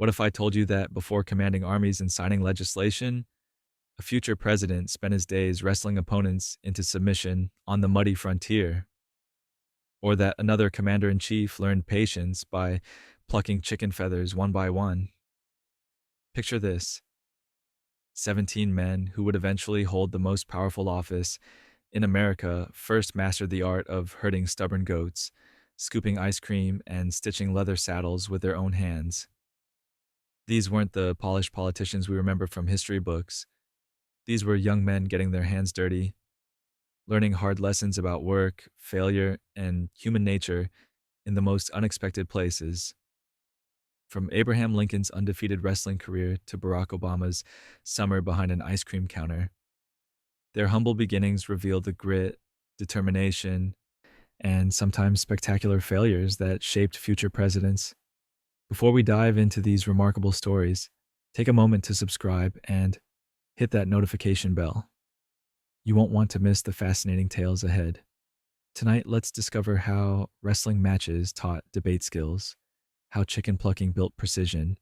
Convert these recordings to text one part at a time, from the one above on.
What if I told you that before commanding armies and signing legislation, a future president spent his days wrestling opponents into submission on the muddy frontier? Or that another commander in chief learned patience by plucking chicken feathers one by one? Picture this: 17 men who would eventually hold the most powerful office in America first mastered the art of herding stubborn goats, scooping ice cream, and stitching leather saddles with their own hands. These weren't the polished politicians we remember from history books. These were young men getting their hands dirty, learning hard lessons about work, failure, and human nature in the most unexpected places. From Abraham Lincoln's undefeated wrestling career to Barack Obama's summer behind an ice cream counter, their humble beginnings reveal the grit, determination, and sometimes spectacular failures that shaped future presidents. Before we dive into these remarkable stories, take a moment to subscribe and hit that notification bell. You won't want to miss the fascinating tales ahead. Tonight, let's discover how wrestling matches taught debate skills, how chicken plucking built precision,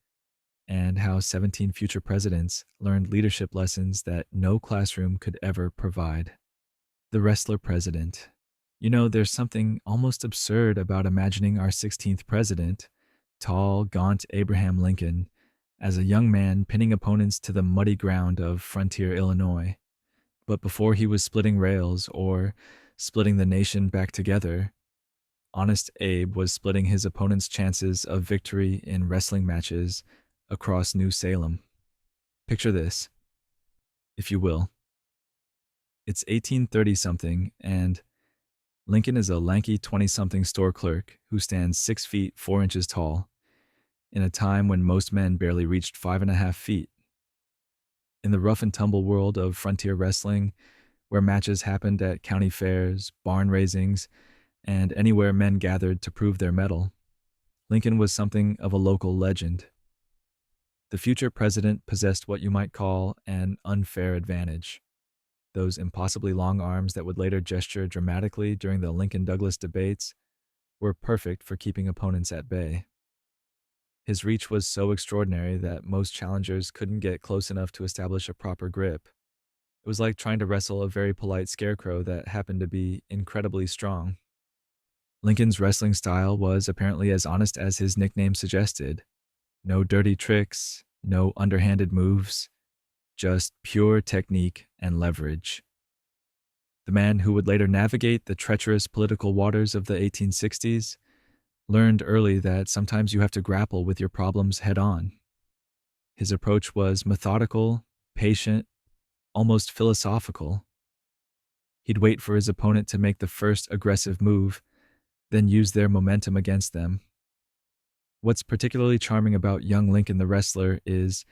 and how 17 future presidents learned leadership lessons that no classroom could ever provide. The wrestler president. You know, there's something almost absurd about imagining our 16th president, tall, gaunt Abraham Lincoln, as a young man pinning opponents to the muddy ground of frontier Illinois. But before he was splitting rails or splitting the nation back together, Honest Abe was splitting his opponent's chances of victory in wrestling matches across New Salem. Picture this, if you will. It's 1830-something, and Lincoln is a lanky 20-something store clerk who stands 6 feet 4 inches tall, in a time when most men barely reached 5.5 feet. In the rough and tumble world of frontier wrestling, where matches happened at county fairs, barn raisings, and anywhere men gathered to prove their mettle, Lincoln was something of a local legend. The future president possessed what you might call an unfair advantage. Those impossibly long arms that would later gesture dramatically during the Lincoln-Douglas debates were perfect for keeping opponents at bay. His reach was so extraordinary that most challengers couldn't get close enough to establish a proper grip. It was like trying to wrestle a very polite scarecrow that happened to be incredibly strong. Lincoln's wrestling style was apparently as honest as his nickname suggested. No dirty tricks, no underhanded moves, just pure technique and leverage. The man who would later navigate the treacherous political waters of the 1860s learned early that sometimes you have to grapple with your problems head on. His approach was methodical, patient, almost philosophical. He'd wait for his opponent to make the first aggressive move, then use their momentum against them. What's particularly charming about young Lincoln the wrestler is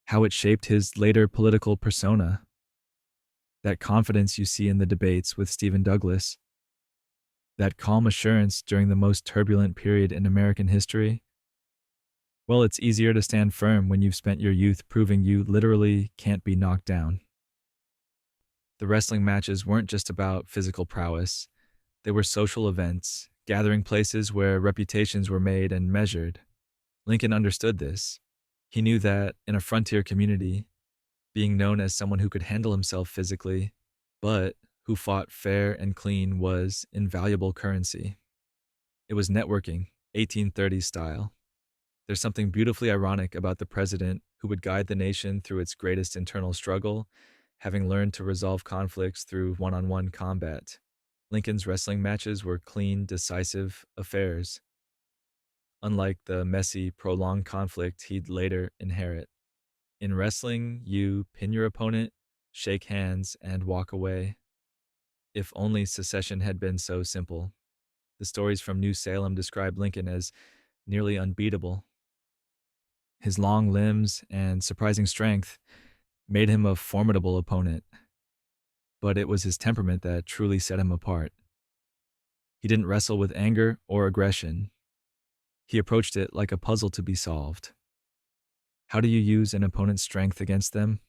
how it shaped his later political persona. That confidence you see in the debates with Stephen Douglas, that calm assurance during the most turbulent period in American history. Well, it's easier to stand firm when you've spent your youth proving you literally can't be knocked down. The wrestling matches weren't just about physical prowess. They were social events, gathering places where reputations were made and measured. Lincoln understood this. He knew that in a frontier community, being known as someone who could handle himself physically, but who fought fair and clean, was invaluable currency. It was networking, 1830s style. There's something beautifully ironic about the president who would guide the nation through its greatest internal struggle, having learned to resolve conflicts through one-on-one combat. Lincoln's wrestling matches were clean, decisive affairs, unlike the messy, prolonged conflict he'd later inherit. In wrestling, you pin your opponent, shake hands, and walk away. If only secession had been so simple. The stories from New Salem describe Lincoln as nearly unbeatable. His long limbs and surprising strength made him a formidable opponent, but it was his temperament that truly set him apart. He didn't wrestle with anger or aggression. He approached it like a puzzle to be solved. How do you use an opponent's strength against them?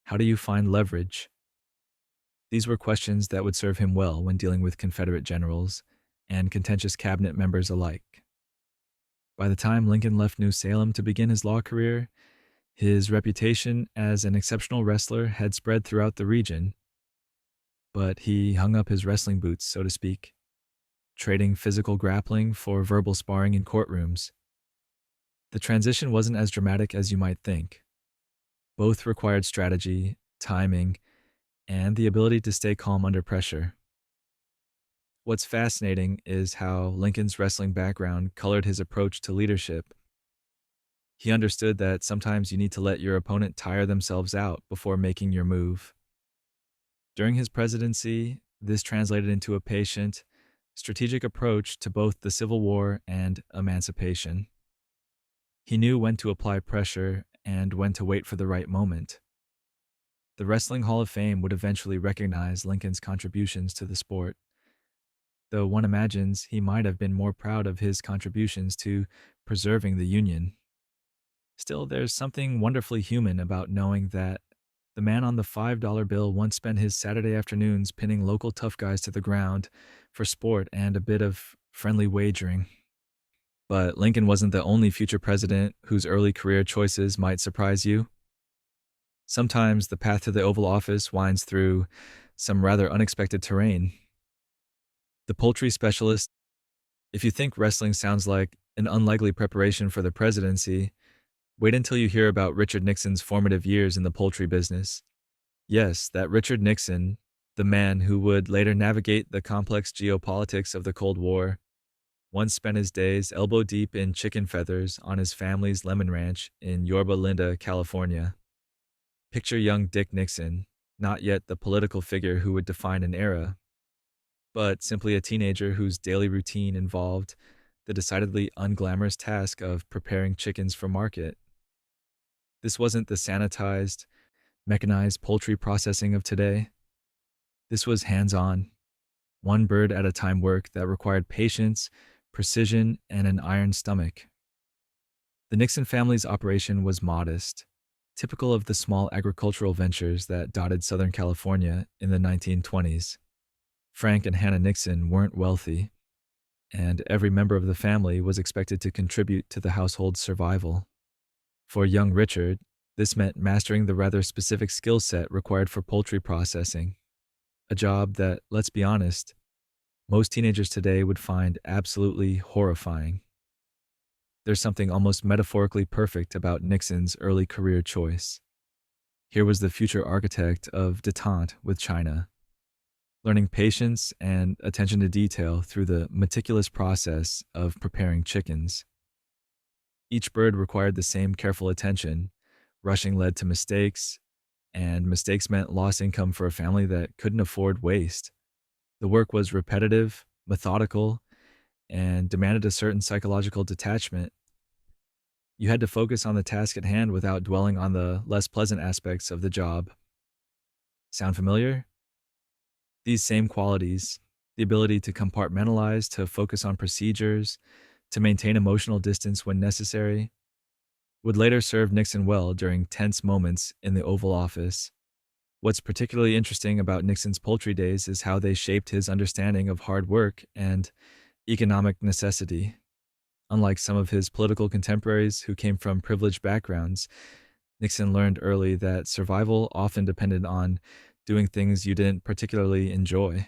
How do you find leverage? These were questions that would serve him well when dealing with Confederate generals and contentious cabinet members alike. By the time Lincoln left New Salem to begin his law career, his reputation as an exceptional wrestler had spread throughout the region, but he hung up his wrestling boots, so to speak, trading physical grappling for verbal sparring in courtrooms. The transition wasn't as dramatic as you might think. Both required strategy, timing, and the ability to stay calm under pressure. What's fascinating is how Lincoln's wrestling background colored his approach to leadership. He understood that sometimes you need to let your opponent tire themselves out before making your move. During his presidency, this translated into a patient, strategic approach to both the Civil War and emancipation. He knew when to apply pressure and when to wait for the right moment. The Wrestling Hall of Fame would eventually recognize Lincoln's contributions to the sport, though one imagines he might have been more proud of his contributions to preserving the Union. Still, there's something wonderfully human about knowing that the man on the $5 bill once spent his Saturday afternoons pinning local tough guys to the ground for sport and a bit of friendly wagering. But Lincoln wasn't the only future president whose early career choices might surprise you. Sometimes the path to the Oval Office winds through some rather unexpected terrain. The poultry specialist. If you think wrestling sounds like an unlikely preparation for the presidency, wait until you hear about Richard Nixon's formative years in the poultry business. Yes, that Richard Nixon, the man who would later navigate the complex geopolitics of the Cold War, once spent his days elbow deep in chicken feathers on his family's lemon ranch in Yorba Linda, California. Picture young Dick Nixon, not yet the political figure who would define an era, but simply a teenager whose daily routine involved the decidedly unglamorous task of preparing chickens for market. This wasn't the sanitized, mechanized poultry processing of today. This was hands-on, one bird at a time work that required patience, precision, and an iron stomach. The Nixon family's operation was modest, typical of the small agricultural ventures that dotted Southern California in the 1920s. Frank and Hannah Nixon weren't wealthy, and every member of the family was expected to contribute to the household's survival. For young Richard, this meant mastering the rather specific skill set required for poultry processing, a job that, let's be honest, most teenagers today would find absolutely horrifying. There's something almost metaphorically perfect about Nixon's early career choice. Here was the future architect of détente with China, learning patience and attention to detail through the meticulous process of preparing chickens. Each bird required the same careful attention. Rushing led to mistakes, and mistakes meant lost income for a family that couldn't afford waste. The work was repetitive, methodical, and demanded a certain psychological detachment. You had to focus on the task at hand without dwelling on the less pleasant aspects of the job. Sound familiar? These same qualities, the ability to compartmentalize, to focus on procedures, to maintain emotional distance when necessary, would later serve Nixon well during tense moments in the Oval Office. What's particularly interesting about Nixon's poultry days is how they shaped his understanding of hard work and economic necessity. Unlike some of his political contemporaries who came from privileged backgrounds, Nixon learned early that survival often depended on doing things you didn't particularly enjoy.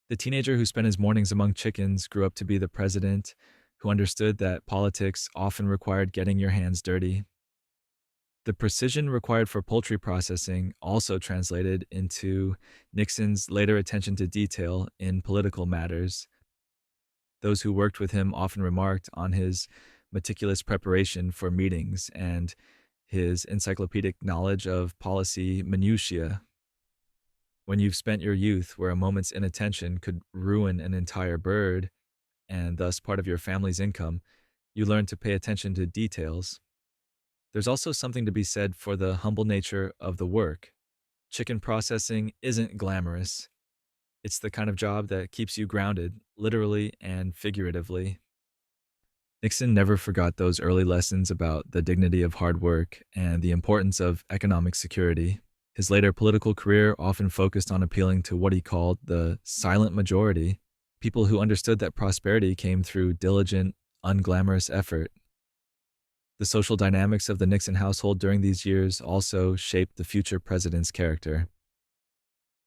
The teenager who spent his mornings among chickens grew up to be the president, who understood that politics often required getting your hands dirty. The precision required for poultry processing also translated into Nixon's later attention to detail in political matters. Those who worked with him often remarked on his meticulous preparation for meetings and his encyclopedic knowledge of policy minutiae. When you've spent your youth where a moment's inattention could ruin an entire bird, and thus part of your family's income, you learn to pay attention to details. There's also something to be said for the humble nature of the work. Chicken processing isn't glamorous. It's the kind of job that keeps you grounded, literally and figuratively. Nixon never forgot those early lessons about the dignity of hard work and the importance of economic security. His later political career often focused on appealing to what he called the silent majority, people who understood that prosperity came through diligent, unglamorous effort. The social dynamics of the Nixon household during these years also shaped the future president's character.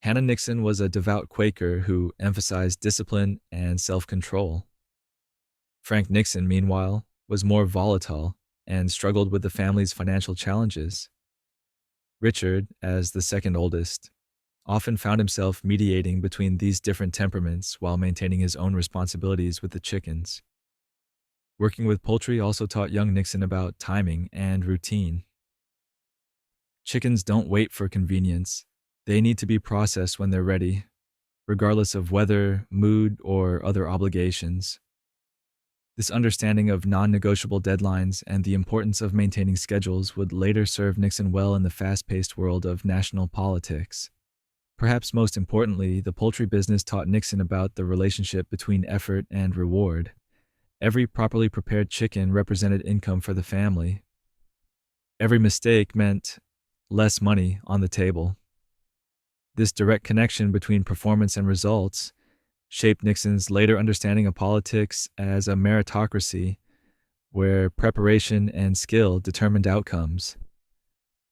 Hannah Nixon was a devout Quaker who emphasized discipline and self-control. Frank Nixon, meanwhile, was more volatile and struggled with the family's financial challenges. Richard, as the second oldest, often found himself mediating between these different temperaments while maintaining his own responsibilities with the chickens. Working with poultry also taught young Nixon about timing and routine. Chickens don't wait for convenience. They need to be processed when they're ready, regardless of weather, mood, or other obligations. This understanding of non-negotiable deadlines and the importance of maintaining schedules would later serve Nixon well in the fast-paced world of national politics. Perhaps most importantly, the poultry business taught Nixon about the relationship between effort and reward. Every properly prepared chicken represented income for the family. Every mistake meant less money on the table. This direct connection between performance and results shaped Nixon's later understanding of politics as a meritocracy where preparation and skill determined outcomes.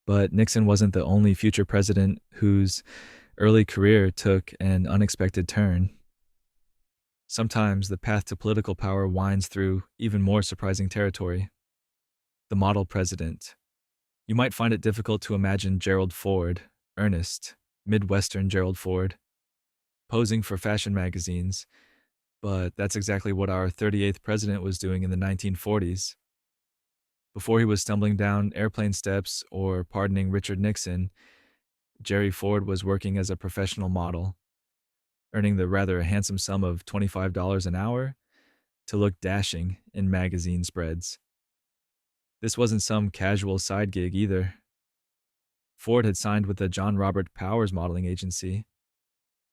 But Nixon wasn't the only future president whose early career took an unexpected turn. Sometimes the path to political power winds through even more surprising territory. The model president. You might find it difficult to imagine Gerald Ford, earnest, Midwestern Gerald Ford, posing for fashion magazines, but that's exactly what our 38th president was doing in the 1940s. Before he was stumbling down airplane steps or pardoning Richard Nixon, Jerry Ford was working as a professional model, earning the rather handsome sum of $25 an hour to look dashing in magazine spreads. This wasn't some casual side gig either. Ford had signed with the John Robert Powers modeling agency,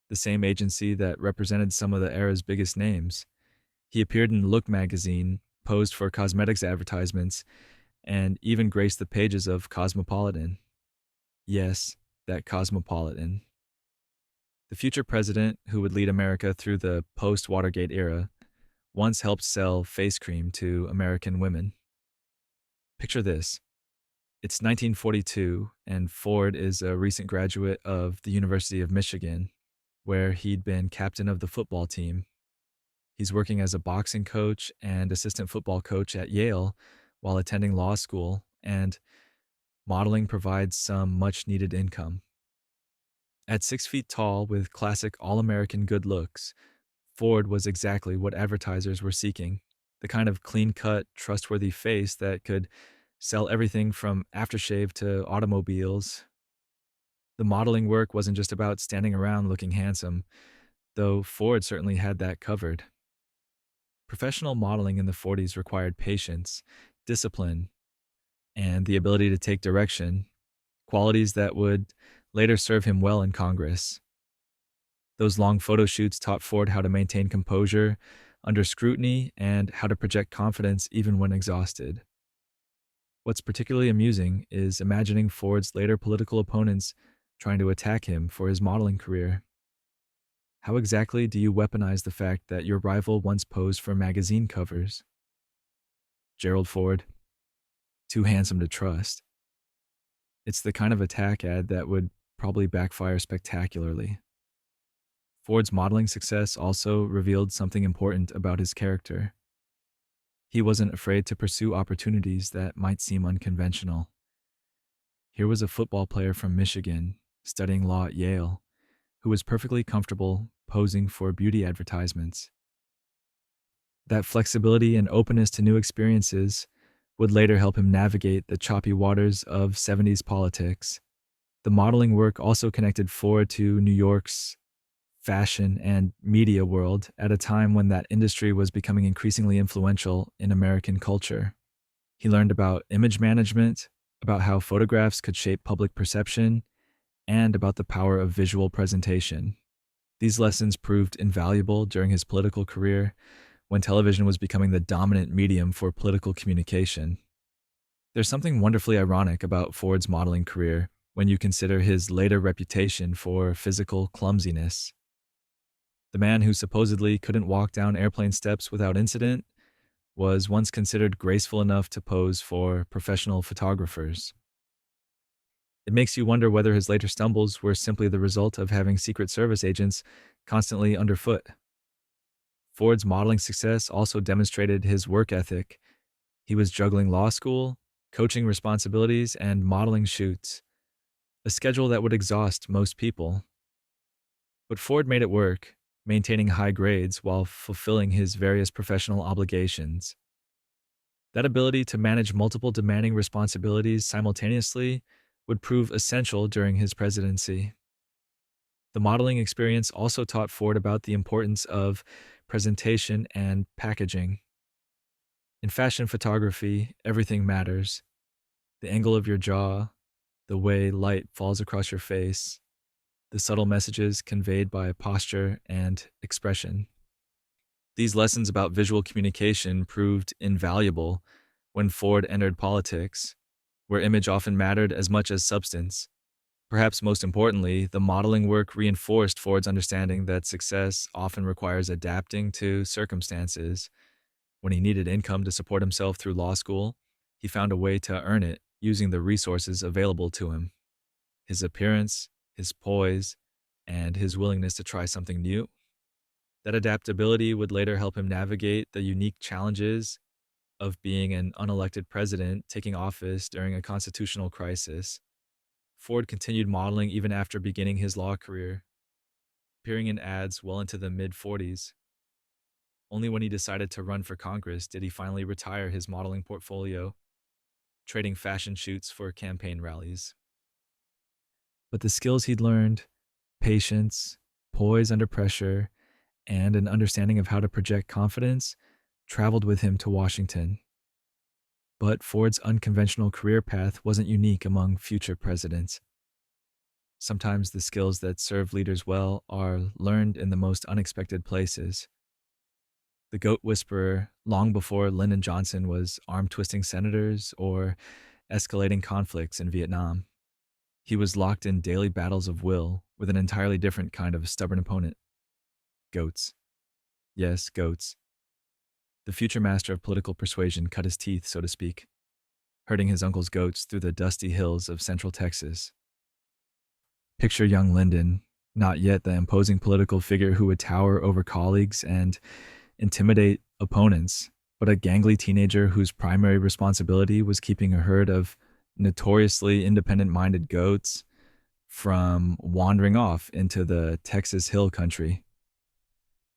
the same agency that represented some of the era's biggest names. He appeared in Look magazine, posed for cosmetics advertisements, and even graced the pages of Cosmopolitan. Yes, that Cosmopolitan. The future president, who would lead America through the post-Watergate era, once helped sell face cream to American women. Picture this. It's 1942, and Ford is a recent graduate of the University of Michigan, where he'd been captain of the football team. He's working as a boxing coach and assistant football coach at Yale while attending law school, and modeling provides some much-needed income. At 6 feet tall with classic all-American good looks, Ford was exactly what advertisers were seeking, the kind of clean-cut, trustworthy face that could sell everything from aftershave to automobiles. The modeling work wasn't just about standing around looking handsome, though Ford certainly had that covered. Professional modeling in the 40s required patience, discipline, and the ability to take direction, qualities that would later serve him well in Congress. Those long photo shoots taught Ford how to maintain composure under scrutiny and how to project confidence even when exhausted. What's particularly amusing is imagining Ford's later political opponents trying to attack him for his modeling career. How exactly do you weaponize the fact that your rival once posed for magazine covers? Gerald Ford, too handsome to trust. It's the kind of attack ad that would probably backfire spectacularly. Ford's modeling success also revealed something important about his character. He wasn't afraid to pursue opportunities that might seem unconventional. Here was a football player from Michigan, studying law at Yale, who was perfectly comfortable posing for beauty advertisements. That flexibility and openness to new experiences would later help him navigate the choppy waters of 70s politics. The modeling work also connected Ford to New York's fashion and media world at a time when that industry was becoming increasingly influential in American culture. He learned about image management, about how photographs could shape public perception, and about the power of visual presentation. These lessons proved invaluable during his political career when television was becoming the dominant medium for political communication. There's something wonderfully ironic about Ford's modeling career when you consider his later reputation for physical clumsiness. The man who supposedly couldn't walk down airplane steps without incident was once considered graceful enough to pose for professional photographers. It makes you wonder whether his later stumbles were simply the result of having Secret Service agents constantly underfoot. Ford's modeling success also demonstrated his work ethic. He was juggling law school, coaching responsibilities, and modeling shoots, a schedule that would exhaust most people. But Ford made it work, maintaining high grades while fulfilling his various professional obligations. That ability to manage multiple demanding responsibilities simultaneously would prove essential during his presidency. The modeling experience also taught Ford about the importance of presentation and packaging. In fashion photography, everything matters. The angle of your jaw, the way light falls across your face, the subtle messages conveyed by posture and expression. These lessons about visual communication proved invaluable when Ford entered politics, where image often mattered as much as substance. Perhaps most importantly, the modeling work reinforced Ford's understanding that success often requires adapting to circumstances. When he needed income to support himself through law school, he found a way to earn it using the resources available to him. His appearance, his poise, and his willingness to try something new. That adaptability would later help him navigate the unique challenges of being an unelected president taking office during a constitutional crisis. Ford continued modeling even after beginning his law career, appearing in ads well into the mid-40s. Only when he decided to run for Congress did he finally retire his modeling portfolio, trading fashion shoots for campaign rallies. But the skills he'd learned, patience, poise under pressure, and an understanding of how to project confidence, traveled with him to Washington. But Ford's unconventional career path wasn't unique among future presidents. Sometimes the skills that serve leaders well are learned in the most unexpected places. The goat whisperer, long before Lyndon Johnson was arm-twisting senators or escalating conflicts in Vietnam. He was locked in daily battles of will with an entirely different kind of stubborn opponent. Goats. Yes, goats. The future master of political persuasion cut his teeth, so to speak, herding his uncle's goats through the dusty hills of central Texas. Picture young Lyndon, not yet the imposing political figure who would tower over colleagues and intimidate opponents, but a gangly teenager whose primary responsibility was keeping a herd of notoriously independent-minded goats from wandering off into the Texas hill country.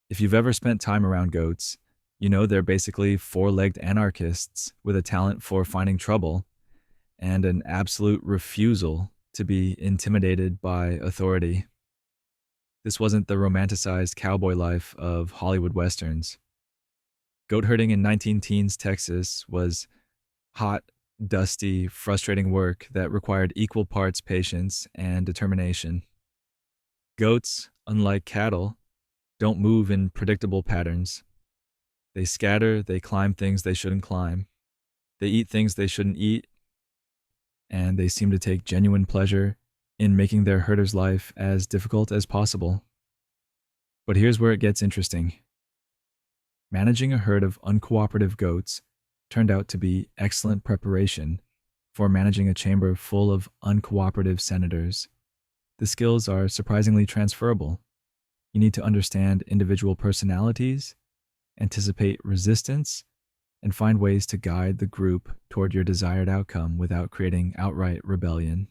If you've ever spent time around goats, you know they're basically four-legged anarchists with a talent for finding trouble and an absolute refusal to be intimidated by authority. This wasn't the romanticized cowboy life of Hollywood westerns. Goat herding in 19-teens Texas was hot, dusty, frustrating work that required equal parts patience and determination. Goats, unlike cattle, don't move in predictable patterns. They scatter, they climb things they shouldn't climb. They eat things they shouldn't eat. And they seem to take genuine pleasure in making their herder's life as difficult as possible. But here's where it gets interesting. Managing a herd of uncooperative goats turned out to be excellent preparation for managing a chamber full of uncooperative senators. The skills are surprisingly transferable. You need to understand individual personalities, anticipate resistance, and find ways to guide the group toward your desired outcome without creating outright rebellion.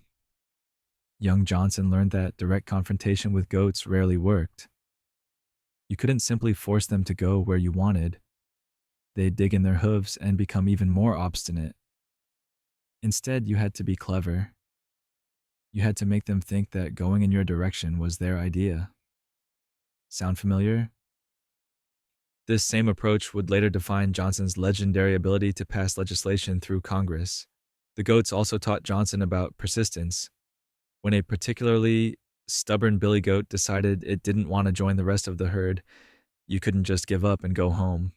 Young Johnson learned that direct confrontation with goats rarely worked. You couldn't simply force them to go where you wanted. They'd dig in their hooves and become even more obstinate. Instead, you had to be clever. You had to make them think that going in your direction was their idea. Sound familiar? This same approach would later define Johnson's legendary ability to pass legislation through Congress. The goats also taught Johnson about persistence. When a particularly stubborn billy goat decided it didn't want to join the rest of the herd, you couldn't just give up and go home.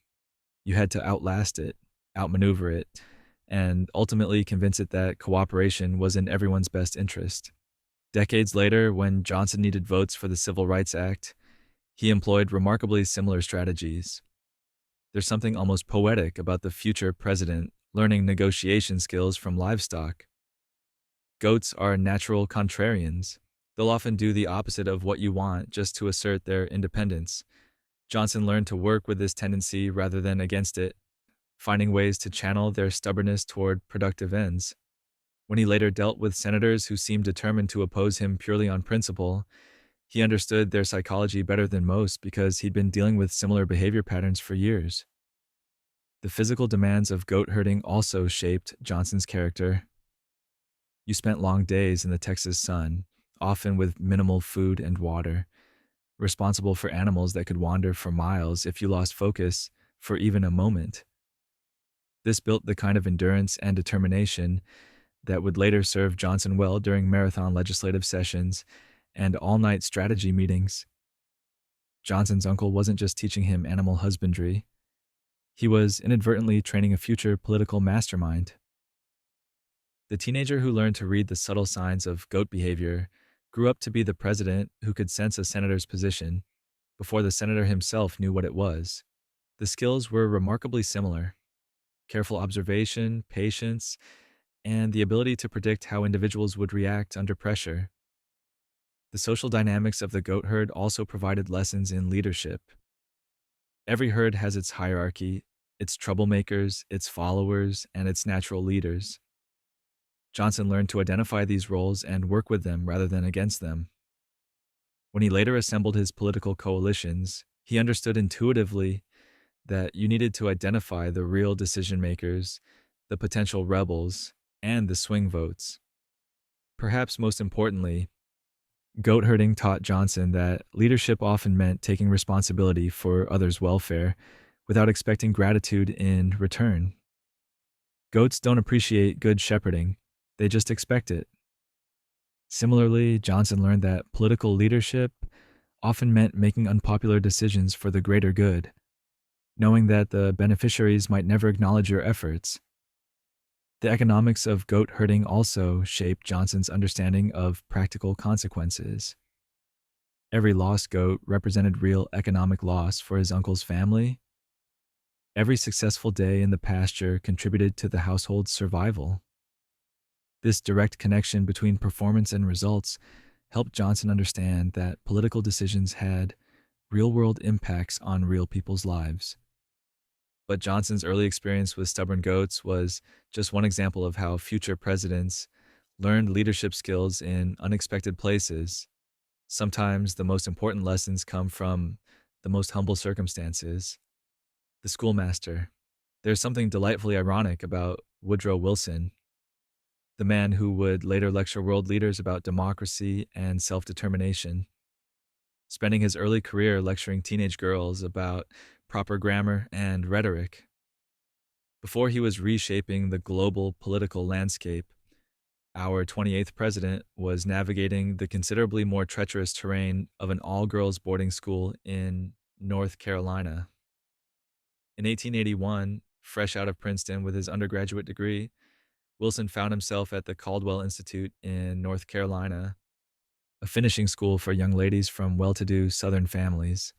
You had to outlast it, outmaneuver it, and ultimately convince it that cooperation was in everyone's best interest. Decades later, when Johnson needed votes for the Civil Rights Act, he employed remarkably similar strategies. There's something almost poetic about the future president learning negotiation skills from livestock. Goats are natural contrarians. They'll often do the opposite of what you want just to assert their independence. Johnson learned to work with this tendency rather than against it, finding ways to channel their stubbornness toward productive ends. When he later dealt with senators who seemed determined to oppose him purely on principle, he understood their psychology better than most because he'd been dealing with similar behavior patterns for years. The physical demands of goat herding also shaped Johnson's character. You spent long days in the Texas sun, often with minimal food and water, responsible for animals that could wander for miles if you lost focus for even a moment. This built the kind of endurance and determination that would later serve Johnson well during marathon legislative sessions and all-night strategy meetings. Johnson's uncle wasn't just teaching him animal husbandry. He was inadvertently training a future political mastermind. The teenager who learned to read the subtle signs of goat behavior grew up to be the president who could sense a senator's position before the senator himself knew what it was. The skills were remarkably similar: careful observation, patience, and the ability to predict how individuals would react under pressure. The social dynamics of the goat herd also provided lessons in leadership. Every herd has its hierarchy, its troublemakers, its followers, and its natural leaders. Johnson learned to identify these roles and work with them rather than against them. When he later assembled his political coalitions, he understood intuitively that you needed to identify the real decision makers, the potential rebels, and the swing votes. Perhaps most importantly, goat herding taught Johnson that leadership often meant taking responsibility for others' welfare without expecting gratitude in return. Goats don't appreciate good shepherding, they just expect it. Similarly, Johnson learned that political leadership often meant making unpopular decisions for the greater good, knowing that the beneficiaries might never acknowledge your efforts. The economics of goat herding also shaped Johnson's understanding of practical consequences. Every lost goat represented real economic loss for his uncle's family. Every successful day in the pasture contributed to the household's survival. This direct connection between performance and results helped Johnson understand that political decisions had real-world impacts on real people's lives. But Johnson's early experience with stubborn goats was just one example of how future presidents learned leadership skills in unexpected places. Sometimes the most important lessons come from the most humble circumstances. The schoolmaster. There's something delightfully ironic about Woodrow Wilson, the man who would later lecture world leaders about democracy and self-determination, spending his early career lecturing teenage girls about proper grammar and rhetoric. Before he was reshaping the global political landscape, our 28th president was navigating the considerably more treacherous terrain of an all-girls boarding school in North Carolina. In 1881, fresh out of Princeton with his undergraduate degree, Wilson found himself at the Caldwell Institute in North Carolina, a finishing school for young ladies from well-to-do Southern families.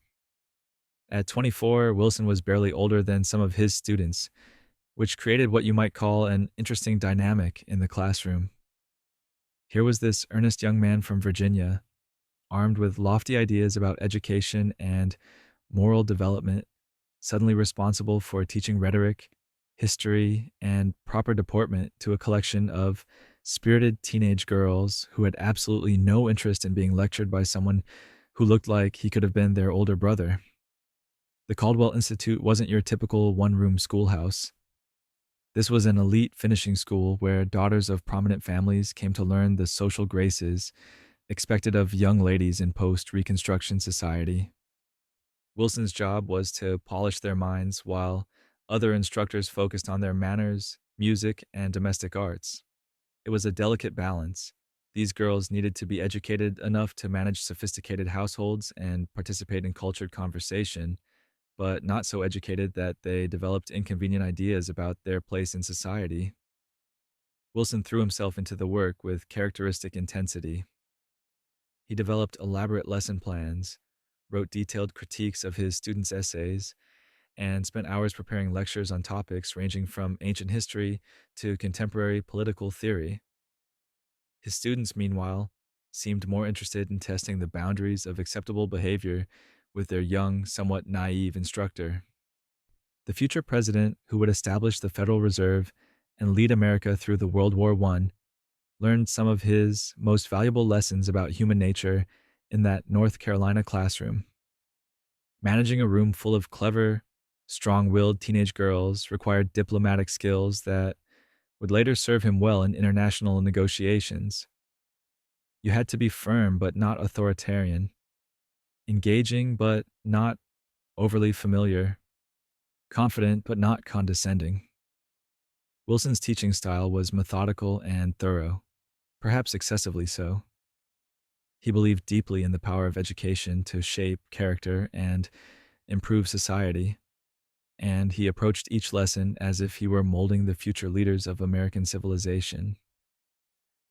At 24, Wilson was barely older than some of his students, which created what you might call an interesting dynamic in the classroom. Here was this earnest young man from Virginia, armed with lofty ideas about education and moral development, suddenly responsible for teaching rhetoric, history, and proper deportment to a collection of spirited teenage girls who had absolutely no interest in being lectured by someone who looked like he could have been their older brother. The Caldwell Institute wasn't your typical one-room schoolhouse. This was an elite finishing school where daughters of prominent families came to learn the social graces expected of young ladies in post-Reconstruction society. Wilson's job was to polish their minds while other instructors focused on their manners, music, and domestic arts. It was a delicate balance. These girls needed to be educated enough to manage sophisticated households and participate in cultured conversation, but not so educated that they developed inconvenient ideas about their place in society. Wilson threw himself into the work with characteristic intensity. He developed elaborate lesson plans, wrote detailed critiques of his students' essays, and spent hours preparing lectures on topics ranging from ancient history to contemporary political theory. His students, meanwhile, seemed more interested in testing the boundaries of acceptable behavior with their young, somewhat naive instructor. The future president, who would establish the Federal Reserve and lead America through the World War I, learned some of his most valuable lessons about human nature in that North Carolina classroom. Managing a room full of clever, strong willed teenage girls required diplomatic skills that would later serve him well in international negotiations. You had to be firm but not authoritarian, engaging but not overly familiar, confident but not condescending. Wilson's teaching style was methodical and thorough, perhaps excessively so. He believed deeply in the power of education to shape character and improve society, and he approached each lesson as if he were molding the future leaders of American civilization.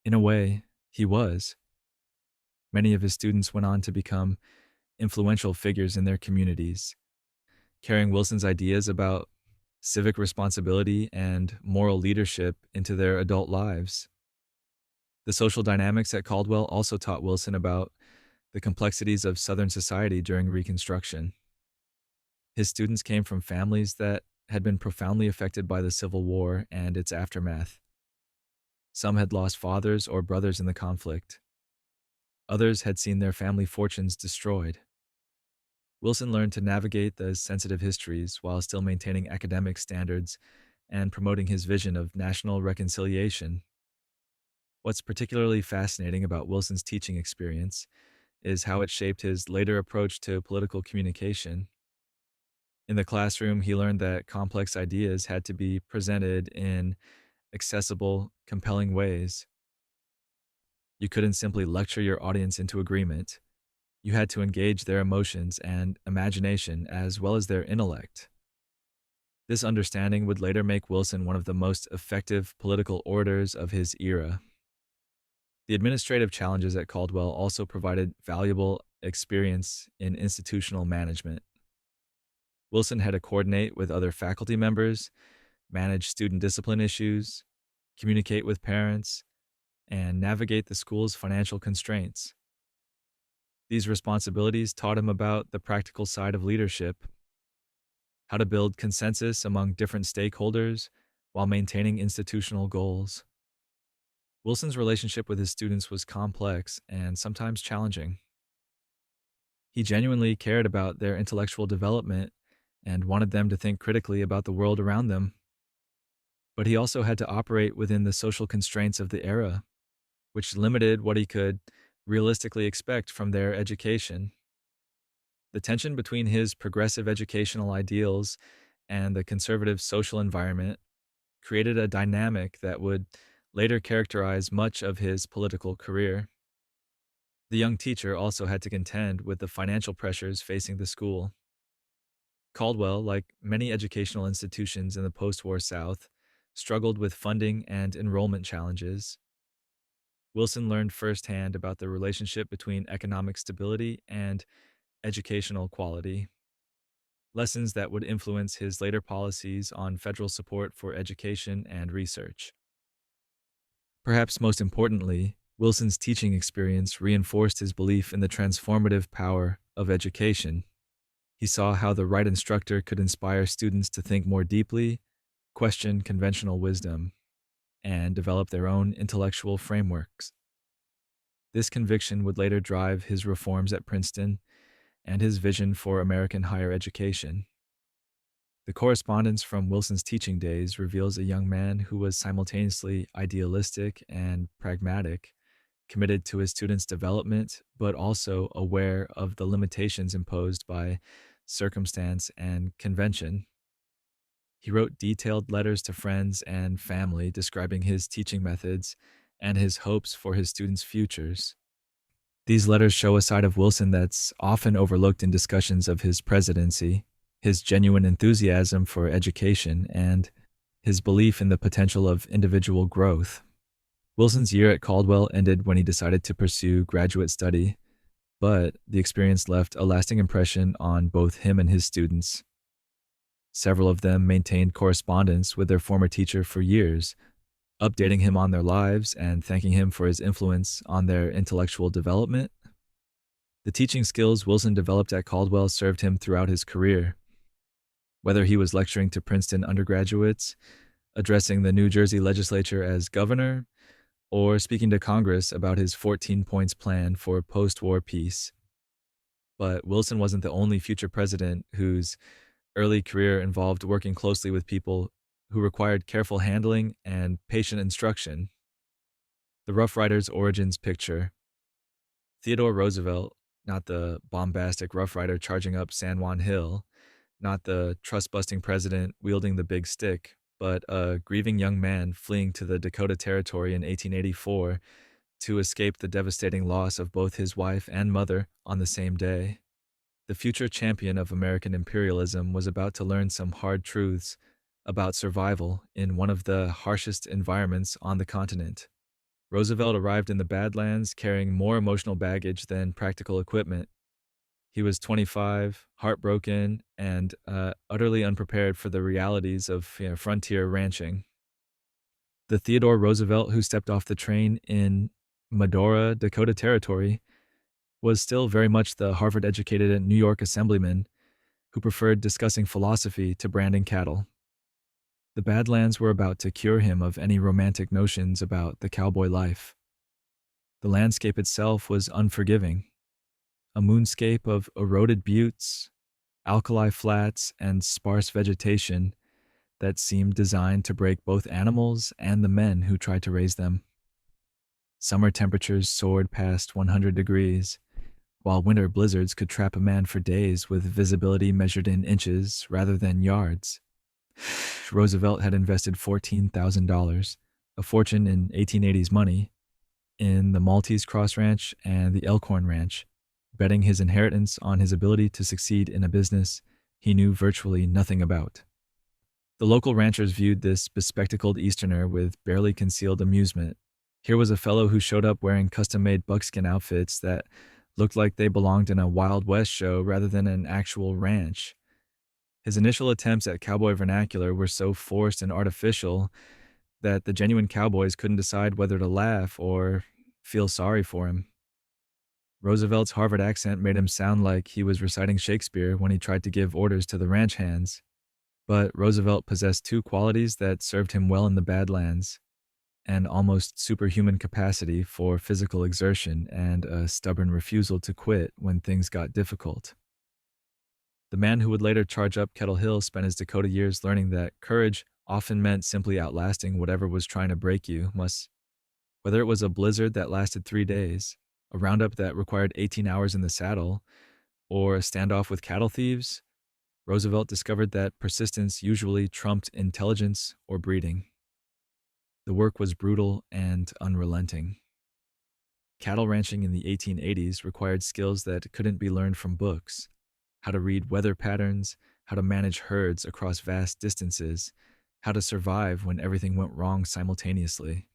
In a way, he was. Many of his students went on to become influential figures in their communities, carrying Wilson's ideas about civic responsibility and moral leadership into their adult lives. The social dynamics at Caldwell also taught Wilson about the complexities of Southern society during Reconstruction. His students came from families that had been profoundly affected by the Civil War and its aftermath. Some had lost fathers or brothers in the conflict. Others had seen their family fortunes destroyed. Wilson learned to navigate the sensitive histories while still maintaining academic standards and promoting his vision of national reconciliation. What's particularly fascinating about Wilson's teaching experience is how it shaped his later approach to political communication. In the classroom, he learned that complex ideas had to be presented in accessible, compelling ways. You couldn't simply lecture your audience into agreement. You had to engage their emotions and imagination as well as their intellect. This understanding would later make Wilson one of the most effective political orators of his era. The administrative challenges at Caldwell also provided valuable experience in institutional management. Wilson had to coordinate with other faculty members, manage student discipline issues, communicate with parents, and navigate the school's financial constraints. These responsibilities taught him about the practical side of leadership, how to build consensus among different stakeholders while maintaining institutional goals. Wilson's relationship with his students was complex and sometimes challenging. He genuinely cared about their intellectual development and wanted them to think critically about the world around them. But he also had to operate within the social constraints of the era, which limited what he could realistically expect from their education. The tension between his progressive educational ideals and the conservative social environment created a dynamic that would later characterize much of his political career. The young teacher also had to contend with the financial pressures facing the school. Caldwell, like many educational institutions in the post-war South, struggled with funding and enrollment challenges. Wilson learned firsthand about the relationship between economic stability and educational quality, lessons that would influence his later policies on federal support for education and research. Perhaps most importantly, Wilson's teaching experience reinforced his belief in the transformative power of education. He saw how the right instructor could inspire students to think more deeply, question conventional wisdom, and develop their own intellectual frameworks. This conviction would later drive his reforms at Princeton and his vision for American higher education. The correspondence from Wilson's teaching days reveals a young man who was simultaneously idealistic and pragmatic, committed to his students' development, but also aware of the limitations imposed by circumstance and convention. He wrote detailed letters to friends and family describing his teaching methods and his hopes for his students' futures. These letters show a side of Wilson that's often overlooked in discussions of his presidency: his genuine enthusiasm for education and his belief in the potential of individual growth. Wilson's year at Caldwell ended when he decided to pursue graduate study, but the experience left a lasting impression on both him and his students. Several of them maintained correspondence with their former teacher for years, updating him on their lives and thanking him for his influence on their intellectual development. The teaching skills Wilson developed at Caldwell served him throughout his career. Whether he was lecturing to Princeton undergraduates, addressing the New Jersey legislature as governor, or speaking to Congress about his 14 points plan for post-war peace. But Wilson wasn't the only future president whose early career involved working closely with people who required careful handling and patient instruction. The Rough Rider's origins picture. Theodore Roosevelt, not the bombastic Rough Rider charging up San Juan Hill, not the trust-busting president wielding the big stick, but a grieving young man fleeing to the Dakota Territory in 1884 to escape the devastating loss of both his wife and mother on the same day. The future champion of American imperialism was about to learn some hard truths about survival in one of the harshest environments on the continent. Roosevelt arrived in the Badlands carrying more emotional baggage than practical equipment. He was 25, heartbroken, and utterly unprepared for the realities of frontier ranching. The Theodore Roosevelt who stepped off the train in Medora, Dakota Territory, was still very much the Harvard-educated New York assemblyman who preferred discussing philosophy to branding cattle. The Badlands were about to cure him of any romantic notions about the cowboy life. The landscape itself was unforgiving. A moonscape of eroded buttes, alkali flats, and sparse vegetation that seemed designed to break both animals and the men who tried to raise them. Summer temperatures soared past 100 degrees, while winter blizzards could trap a man for days with visibility measured in inches rather than yards. Roosevelt had invested $14,000, a fortune in 1880s money, in the Maltese Cross Ranch and the Elkhorn Ranch, betting his inheritance on his ability to succeed in a business he knew virtually nothing about. The local ranchers viewed this bespectacled Easterner with barely concealed amusement. Here was a fellow who showed up wearing custom-made buckskin outfits that looked like they belonged in a Wild West show rather than an actual ranch. His initial attempts at cowboy vernacular were so forced and artificial that the genuine cowboys couldn't decide whether to laugh or feel sorry for him. Roosevelt's Harvard accent made him sound like he was reciting Shakespeare when he tried to give orders to the ranch hands. But Roosevelt possessed two qualities that served him well in the Badlands: an almost superhuman capacity for physical exertion and a stubborn refusal to quit when things got difficult. The man who would later charge up Kettle Hill spent his Dakota years learning that courage often meant simply outlasting whatever was trying to break you. Whether it was a blizzard that lasted 3 days, a roundup that required 18 hours in the saddle, or a standoff with cattle thieves, Roosevelt discovered that persistence usually trumped intelligence or breeding. The work was brutal and unrelenting. Cattle ranching in the 1880s required skills that couldn't be learned from books: how to read weather patterns, how to manage herds across vast distances, how to survive when everything went wrong simultaneously.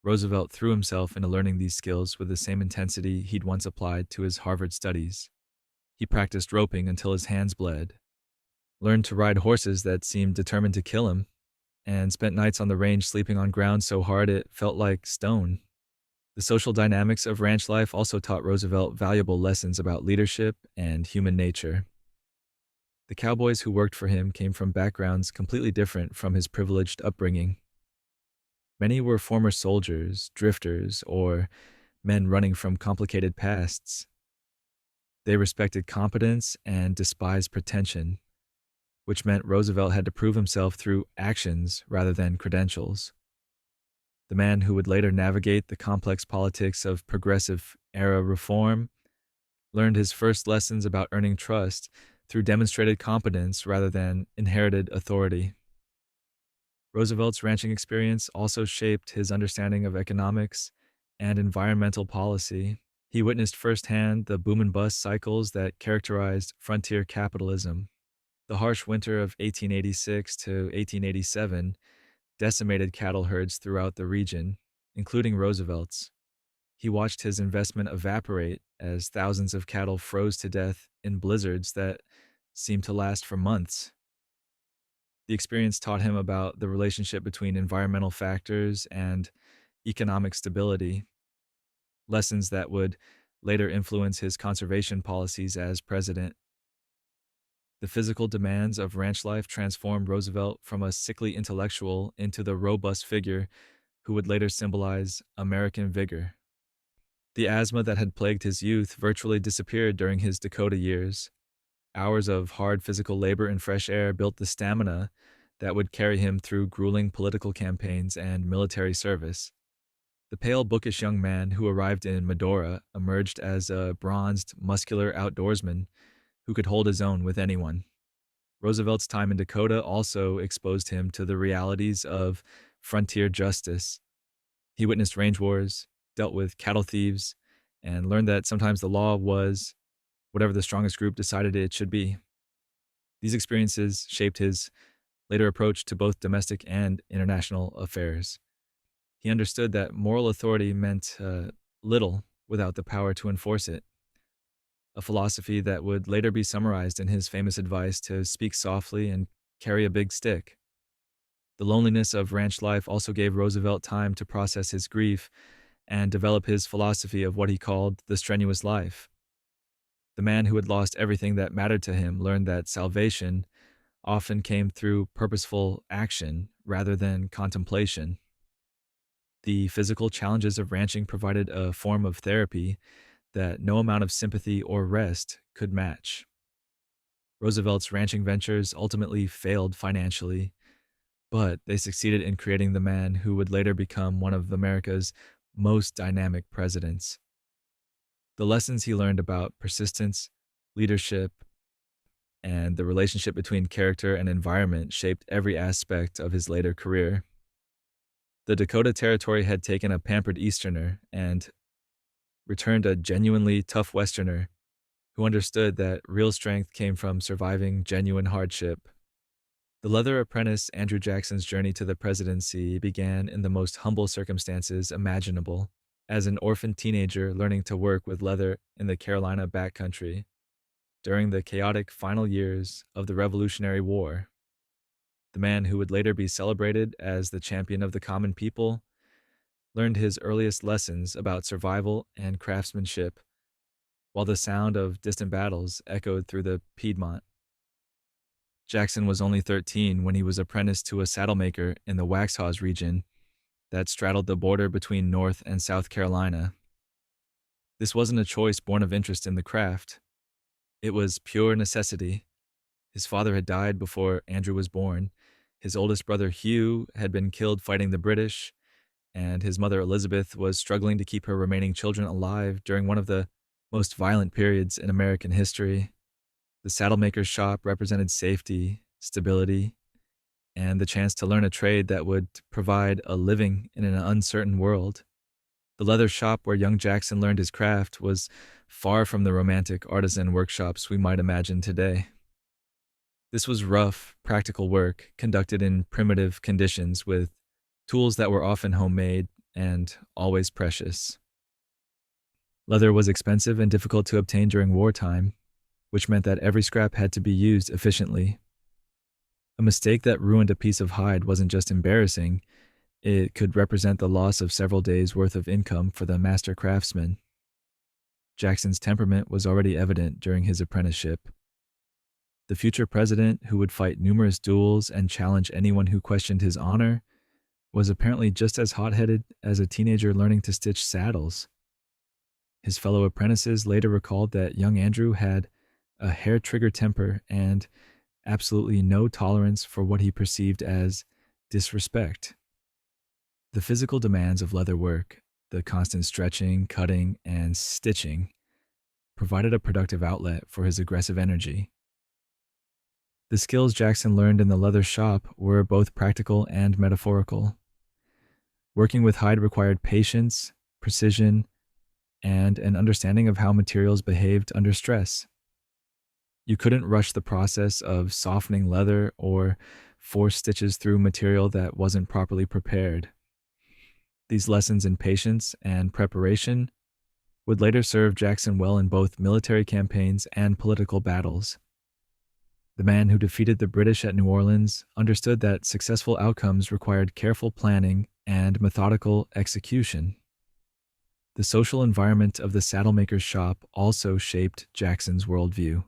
Roosevelt threw himself into learning these skills with the same intensity he'd once applied to his Harvard studies. He practiced roping until his hands bled, learned to ride horses that seemed determined to kill him, and spent nights on the range sleeping on ground so hard it felt like stone. The social dynamics of ranch life also taught Roosevelt valuable lessons about leadership and human nature. The cowboys who worked for him came from backgrounds completely different from his privileged upbringing. Many were former soldiers, drifters, or men running from complicated pasts. They respected competence and despised pretension, which meant Roosevelt had to prove himself through actions rather than credentials. The man who would later navigate the complex politics of progressive-era reform learned his first lessons about earning trust through demonstrated competence rather than inherited authority. Roosevelt's ranching experience also shaped his understanding of economics and environmental policy. He witnessed firsthand the boom and bust cycles that characterized frontier capitalism. The harsh winter of 1886 to 1887 decimated cattle herds throughout the region, including Roosevelt's. He watched his investment evaporate as thousands of cattle froze to death in blizzards that seemed to last for months. The experience taught him about the relationship between environmental factors and economic stability, lessons that would later influence his conservation policies as president. The physical demands of ranch life transformed Roosevelt from a sickly intellectual into the robust figure who would later symbolize American vigor. The asthma that had plagued his youth virtually disappeared during his Dakota years. Hours of hard physical labor in fresh air built the stamina that would carry him through grueling political campaigns and military service. The pale, bookish young man who arrived in Medora emerged as a bronzed, muscular outdoorsman who could hold his own with anyone. Roosevelt's time in Dakota also exposed him to the realities of frontier justice. He witnessed range wars, dealt with cattle thieves, and learned that sometimes the law was whatever the strongest group decided it should be. These experiences shaped his later approach to both domestic and international affairs. He understood that moral authority meant little without the power to enforce it, a philosophy that would later be summarized in his famous advice to speak softly and carry a big stick. The loneliness of ranch life also gave Roosevelt time to process his grief and develop his philosophy of what he called the strenuous life. The man who had lost everything that mattered to him learned that salvation often came through purposeful action rather than contemplation. The physical challenges of ranching provided a form of therapy that no amount of sympathy or rest could match. Roosevelt's ranching ventures ultimately failed financially, but they succeeded in creating the man who would later become one of America's most dynamic presidents. The lessons he learned about persistence, leadership, and the relationship between character and environment shaped every aspect of his later career. The Dakota Territory had taken a pampered Easterner and returned a genuinely tough Westerner who understood that real strength came from surviving genuine hardship. The leather apprentice Andrew Jackson's journey to the presidency began in the most humble circumstances imaginable, as an orphan teenager learning to work with leather in the Carolina backcountry during the chaotic final years of the Revolutionary War. The man who would later be celebrated as the champion of the common people learned his earliest lessons about survival and craftsmanship, while the sound of distant battles echoed through the Piedmont. Jackson was only 13 when he was apprenticed to a saddlemaker in the Waxhaws region that straddled the border between North and South Carolina. This wasn't a choice born of interest in the craft. It was pure necessity. His father had died before Andrew was born. His oldest brother Hugh had been killed fighting the British, and his mother Elizabeth was struggling to keep her remaining children alive during one of the most violent periods in American history. The saddlemaker's shop represented safety, stability, and the chance to learn a trade that would provide a living in an uncertain world. The leather shop where young Jackson learned his craft was far from the romantic artisan workshops we might imagine today. This was rough, practical work conducted in primitive conditions with tools that were often homemade and always precious. Leather was expensive and difficult to obtain during wartime, which meant that every scrap had to be used efficiently. A mistake that ruined a piece of hide wasn't just embarrassing, it could represent the loss of several days' worth of income for the master craftsman. Jackson's temperament was already evident during his apprenticeship. The future president, who would fight numerous duels and challenge anyone who questioned his honor, was apparently just as hot-headed as a teenager learning to stitch saddles. His fellow apprentices later recalled that young Andrew had a hair-trigger temper and absolutely no tolerance for what he perceived as disrespect. The physical demands of leather work, the constant stretching, cutting, and stitching, provided a productive outlet for his aggressive energy. The skills Jackson learned in the leather shop were both practical and metaphorical. Working with hide required patience, precision, and an understanding of how materials behaved under stress. You couldn't rush the process of softening leather or force stitches through material that wasn't properly prepared. These lessons in patience and preparation would later serve Jackson well in both military campaigns and political battles. The man who defeated the British at New Orleans understood that successful outcomes required careful planning and methodical execution. The social environment of the saddlemaker's shop also shaped Jackson's worldview.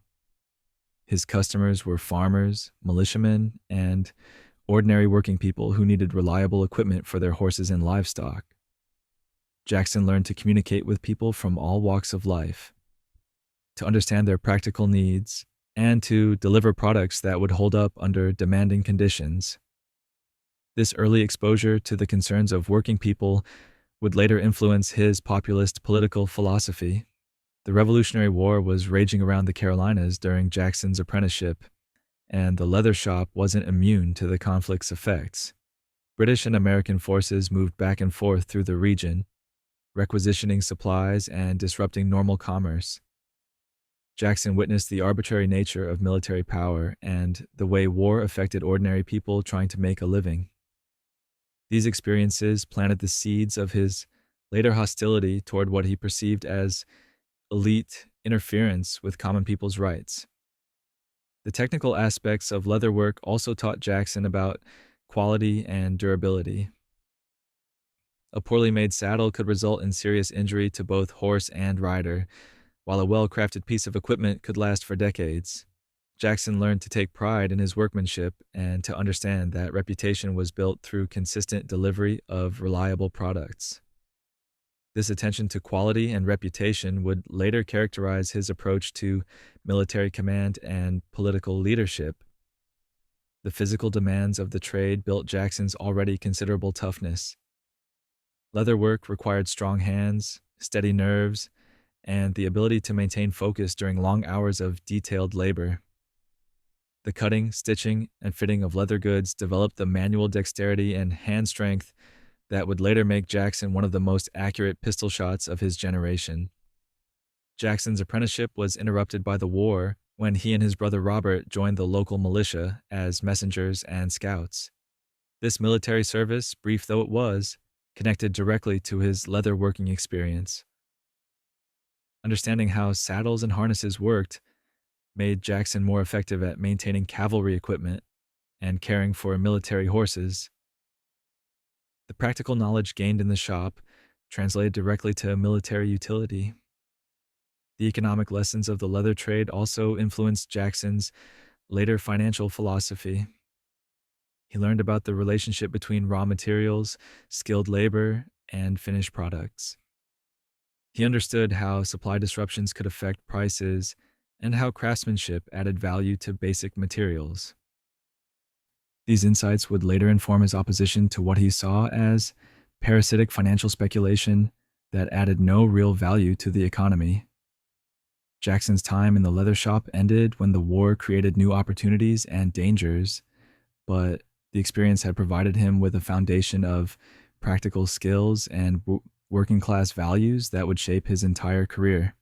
His customers were farmers, militiamen, and ordinary working people who needed reliable equipment for their horses and livestock. Jackson learned to communicate with people from all walks of life, to understand their practical needs, and to deliver products that would hold up under demanding conditions. This early exposure to the concerns of working people would later influence his populist political philosophy. The Revolutionary War was raging around the Carolinas during Jackson's apprenticeship, and the leather shop wasn't immune to the conflict's effects. British and American forces moved back and forth through the region, requisitioning supplies and disrupting normal commerce. Jackson witnessed the arbitrary nature of military power and the way war affected ordinary people trying to make a living. These experiences planted the seeds of his later hostility toward what he perceived as elite interference with common people's rights. The technical aspects of leatherwork also taught Jackson about quality and durability. A poorly made saddle could result in serious injury to both horse and rider, while a well-crafted piece of equipment could last for decades. Jackson learned to take pride in his workmanship and to understand that reputation was built through consistent delivery of reliable products. This attention to quality and reputation would later characterize his approach to military command and political leadership. The physical demands of the trade built Jackson's already considerable toughness. Leatherwork required strong hands, steady nerves, and the ability to maintain focus during long hours of detailed labor. The cutting, stitching, and fitting of leather goods developed the manual dexterity and hand strength that would later make Jackson one of the most accurate pistol shots of his generation. Jackson's apprenticeship was interrupted by the war when he and his brother Robert joined the local militia as messengers and scouts. This military service, brief though it was, connected directly to his leatherworking experience. Understanding how saddles and harnesses worked made Jackson more effective at maintaining cavalry equipment and caring for military horses. The practical knowledge gained in the shop translated directly to military utility. The economic lessons of the leather trade also influenced Jackson's later financial philosophy. He learned about the relationship between raw materials, skilled labor, and finished products. He understood how supply disruptions could affect prices and how craftsmanship added value to basic materials. These insights would later inform his opposition to what he saw as parasitic financial speculation that added no real value to the economy. Jackson's time in the leather shop ended when the war created new opportunities and dangers, but the experience had provided him with a foundation of practical skills and working-class values that would shape his entire career.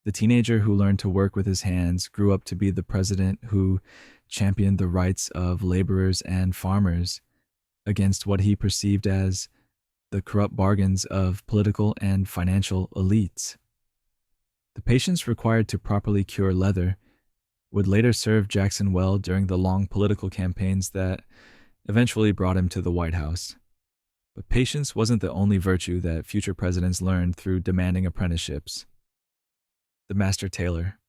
The teenager who learned to work with his hands grew up to be the president who championed the rights of laborers and farmers against what he perceived as the corrupt bargains of political and financial elites. The patience required to properly cure leather would later serve Jackson well during the long political campaigns that eventually brought him to the White House. But patience wasn't the only virtue that future presidents learned through demanding apprenticeships. The master tailor.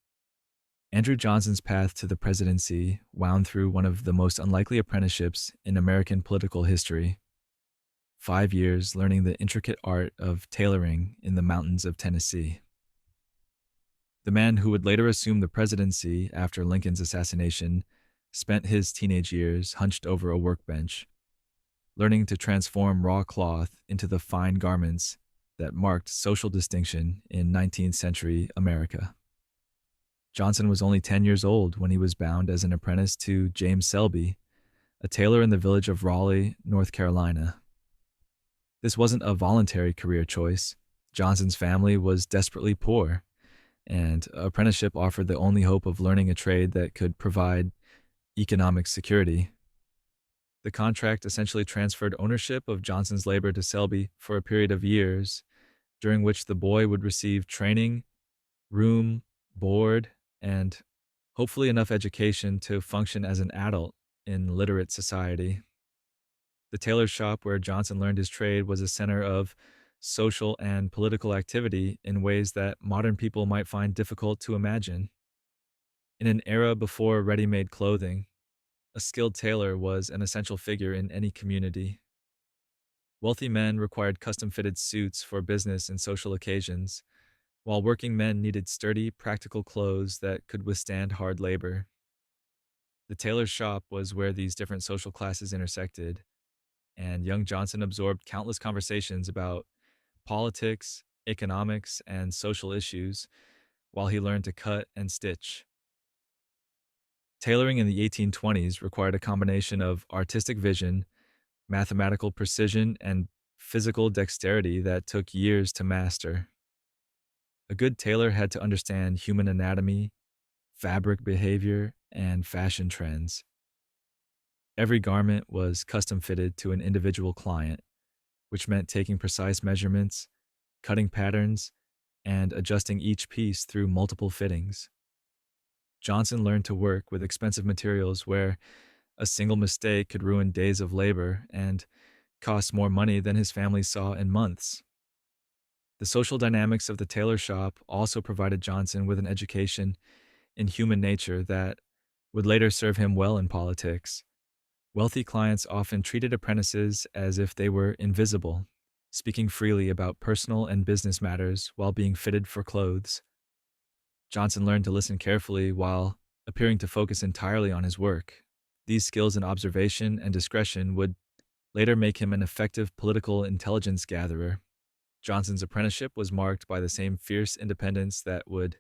Andrew Johnson's path to the presidency wound through one of the most unlikely apprenticeships in American political history. 5 years learning the intricate art of tailoring in the mountains of Tennessee. The man who would later assume the presidency after Lincoln's assassination spent his teenage years hunched over a workbench, learning to transform raw cloth into the fine garments that marked social distinction in 19th century America. Johnson was only 10 years old when he was bound as an apprentice to James Selby, a tailor in the village of Raleigh, North Carolina. This wasn't a voluntary career choice. Johnson's family was desperately poor, and apprenticeship offered the only hope of learning a trade that could provide economic security. The contract essentially transferred ownership of Johnson's labor to Selby for a period of years, during which the boy would receive training, room, board, and hopefully enough education to function as an adult in literate society. The tailor's shop where Johnson learned his trade was a center of social and political activity in ways that modern people might find difficult to imagine. In an era before ready made clothing, a skilled tailor was an essential figure in any community. Wealthy men required custom fitted suits for business and social occasions, while working men needed sturdy, practical clothes that could withstand hard labor. The tailor's shop was where these different social classes intersected, and young Johnson absorbed countless conversations about politics, economics, and social issues while he learned to cut and stitch. Tailoring in the 1820s required a combination of artistic vision, mathematical precision, and physical dexterity that took years to master. A good tailor had to understand human anatomy, fabric behavior, and fashion trends. Every garment was custom fitted to an individual client, which meant taking precise measurements, cutting patterns, and adjusting each piece through multiple fittings. Johnson learned to work with expensive materials where a single mistake could ruin days of labor and cost more money than his family saw in months. The social dynamics of the tailor shop also provided Johnson with an education in human nature that would later serve him well in politics. Wealthy clients often treated apprentices as if they were invisible, speaking freely about personal and business matters while being fitted for clothes. Johnson learned to listen carefully while appearing to focus entirely on his work. These skills in observation and discretion would later make him an effective political intelligence gatherer. Johnson's apprenticeship was marked by the same fierce independence that would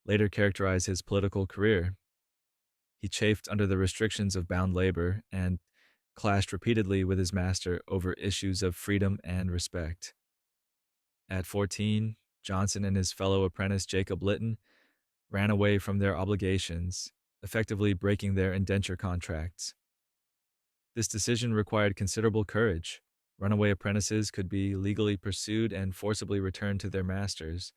later characterize his political career. He chafed under the restrictions of bound labor and clashed repeatedly with his master over issues of freedom and respect. At 14, Johnson and his fellow apprentice Jacob Litton ran away from their obligations, effectively breaking their indenture contracts. This decision required considerable courage. Runaway apprentices could be legally pursued and forcibly returned to their masters.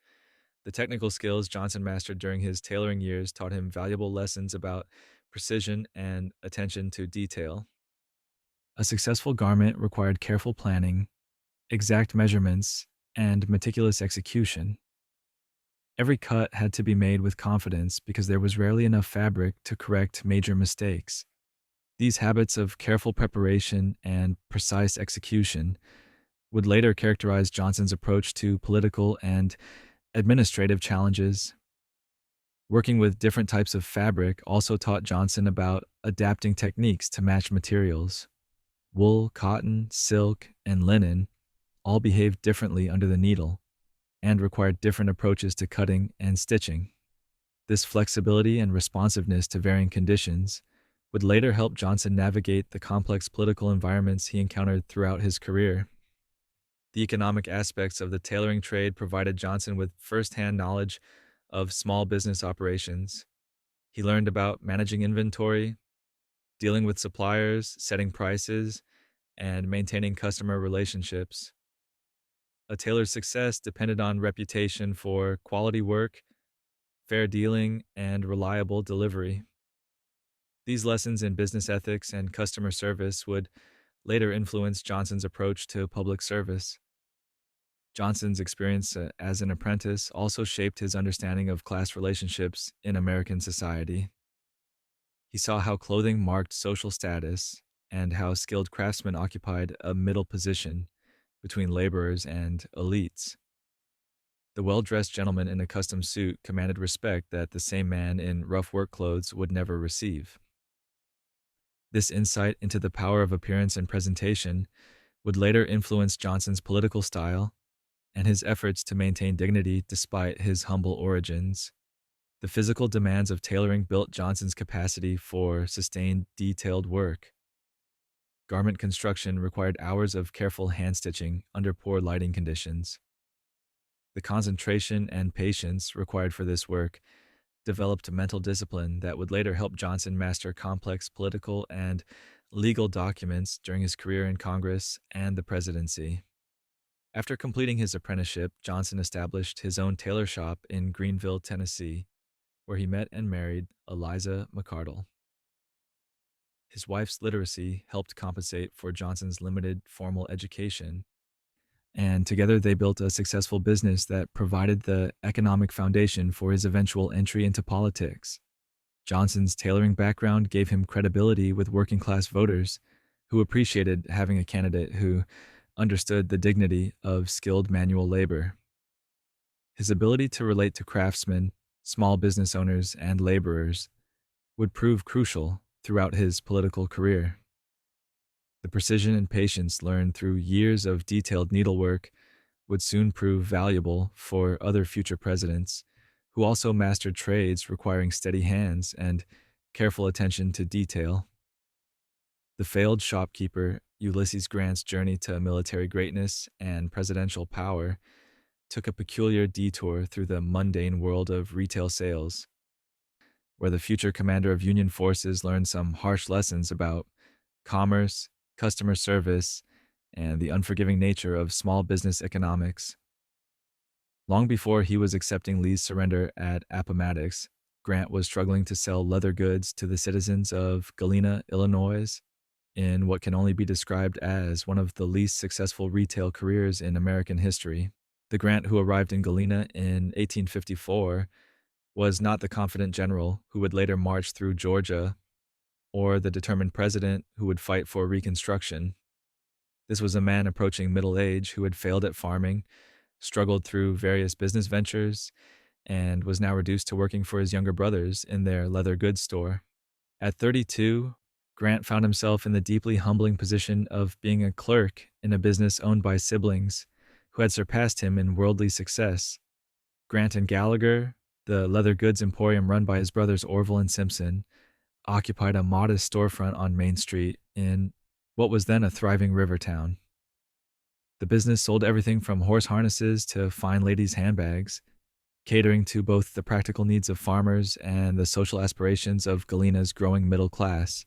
The technical skills Johnson mastered during his tailoring years taught him valuable lessons about precision and attention to detail. A successful garment required careful planning, exact measurements, and meticulous execution. Every cut had to be made with confidence because there was rarely enough fabric to correct major mistakes. These habits of careful preparation and precise execution would later characterize Johnson's approach to political and administrative challenges. Working with different types of fabric also taught Johnson about adapting techniques to match materials. Wool, cotton, silk, and linen all behaved differently under the needle and required different approaches to cutting and stitching. This flexibility and responsiveness to varying conditions would later help Johnson navigate the complex political environments he encountered throughout his career. The economic aspects of the tailoring trade provided Johnson with first-hand knowledge of small business operations. He learned about managing inventory, dealing with suppliers, setting prices, and maintaining customer relationships. A tailor's success depended on reputation for quality work, fair dealing, and reliable delivery. These lessons in business ethics and customer service would later influence Johnson's approach to public service. Johnson's experience as an apprentice also shaped his understanding of class relationships in American society. He saw how clothing marked social status and how skilled craftsmen occupied a middle position between laborers and elites. The well-dressed gentleman in a custom suit commanded respect that the same man in rough work clothes would never receive. This insight into the power of appearance and presentation would later influence Johnson's political style and his efforts to maintain dignity despite his humble origins. The physical demands of tailoring built Johnson's capacity for sustained, detailed work. Garment construction required hours of careful hand-stitching under poor lighting conditions. The concentration and patience required for this work developed mental discipline that would later help Johnson master complex political and legal documents during his career in Congress and the presidency. After completing his apprenticeship, Johnson established his own tailor shop in Greenville, Tennessee, where he met and married Eliza McArdle. His wife's literacy helped compensate for Johnson's limited formal education, and together they built a successful business that provided the economic foundation for his eventual entry into politics. Johnson's tailoring background gave him credibility with working class voters who appreciated having a candidate who understood the dignity of skilled manual labor. His ability to relate to craftsmen, small business owners, and laborers would prove crucial throughout his political career. The precision and patience learned through years of detailed needlework would soon prove valuable for other future presidents who also mastered trades requiring steady hands and careful attention to detail. The failed shopkeeper Ulysses Grant's journey to military greatness and presidential power took a peculiar detour through the mundane world of retail sales, where the future commander of Union forces learned some harsh lessons about commerce, customer service, and the unforgiving nature of small business economics. Long before he was accepting Lee's surrender at Appomattox, Grant was struggling to sell leather goods to the citizens of Galena, Illinois, in what can only be described as one of the least successful retail careers in American history. The Grant who arrived in Galena in 1854 was not the confident general who would later march through Georgia, or the determined president who would fight for Reconstruction. This was a man approaching middle age who had failed at farming, struggled through various business ventures, and was now reduced to working for his younger brothers in their leather goods store. At 32, Grant found himself in the deeply humbling position of being a clerk in a business owned by siblings who had surpassed him in worldly success. Grant and Gallagher, the leather goods emporium run by his brothers Orville and Simpson, occupied a modest storefront on Main Street in what was then a thriving river town. The business sold everything from horse harnesses to fine ladies' handbags, catering to both the practical needs of farmers and the social aspirations of Galena's growing middle class.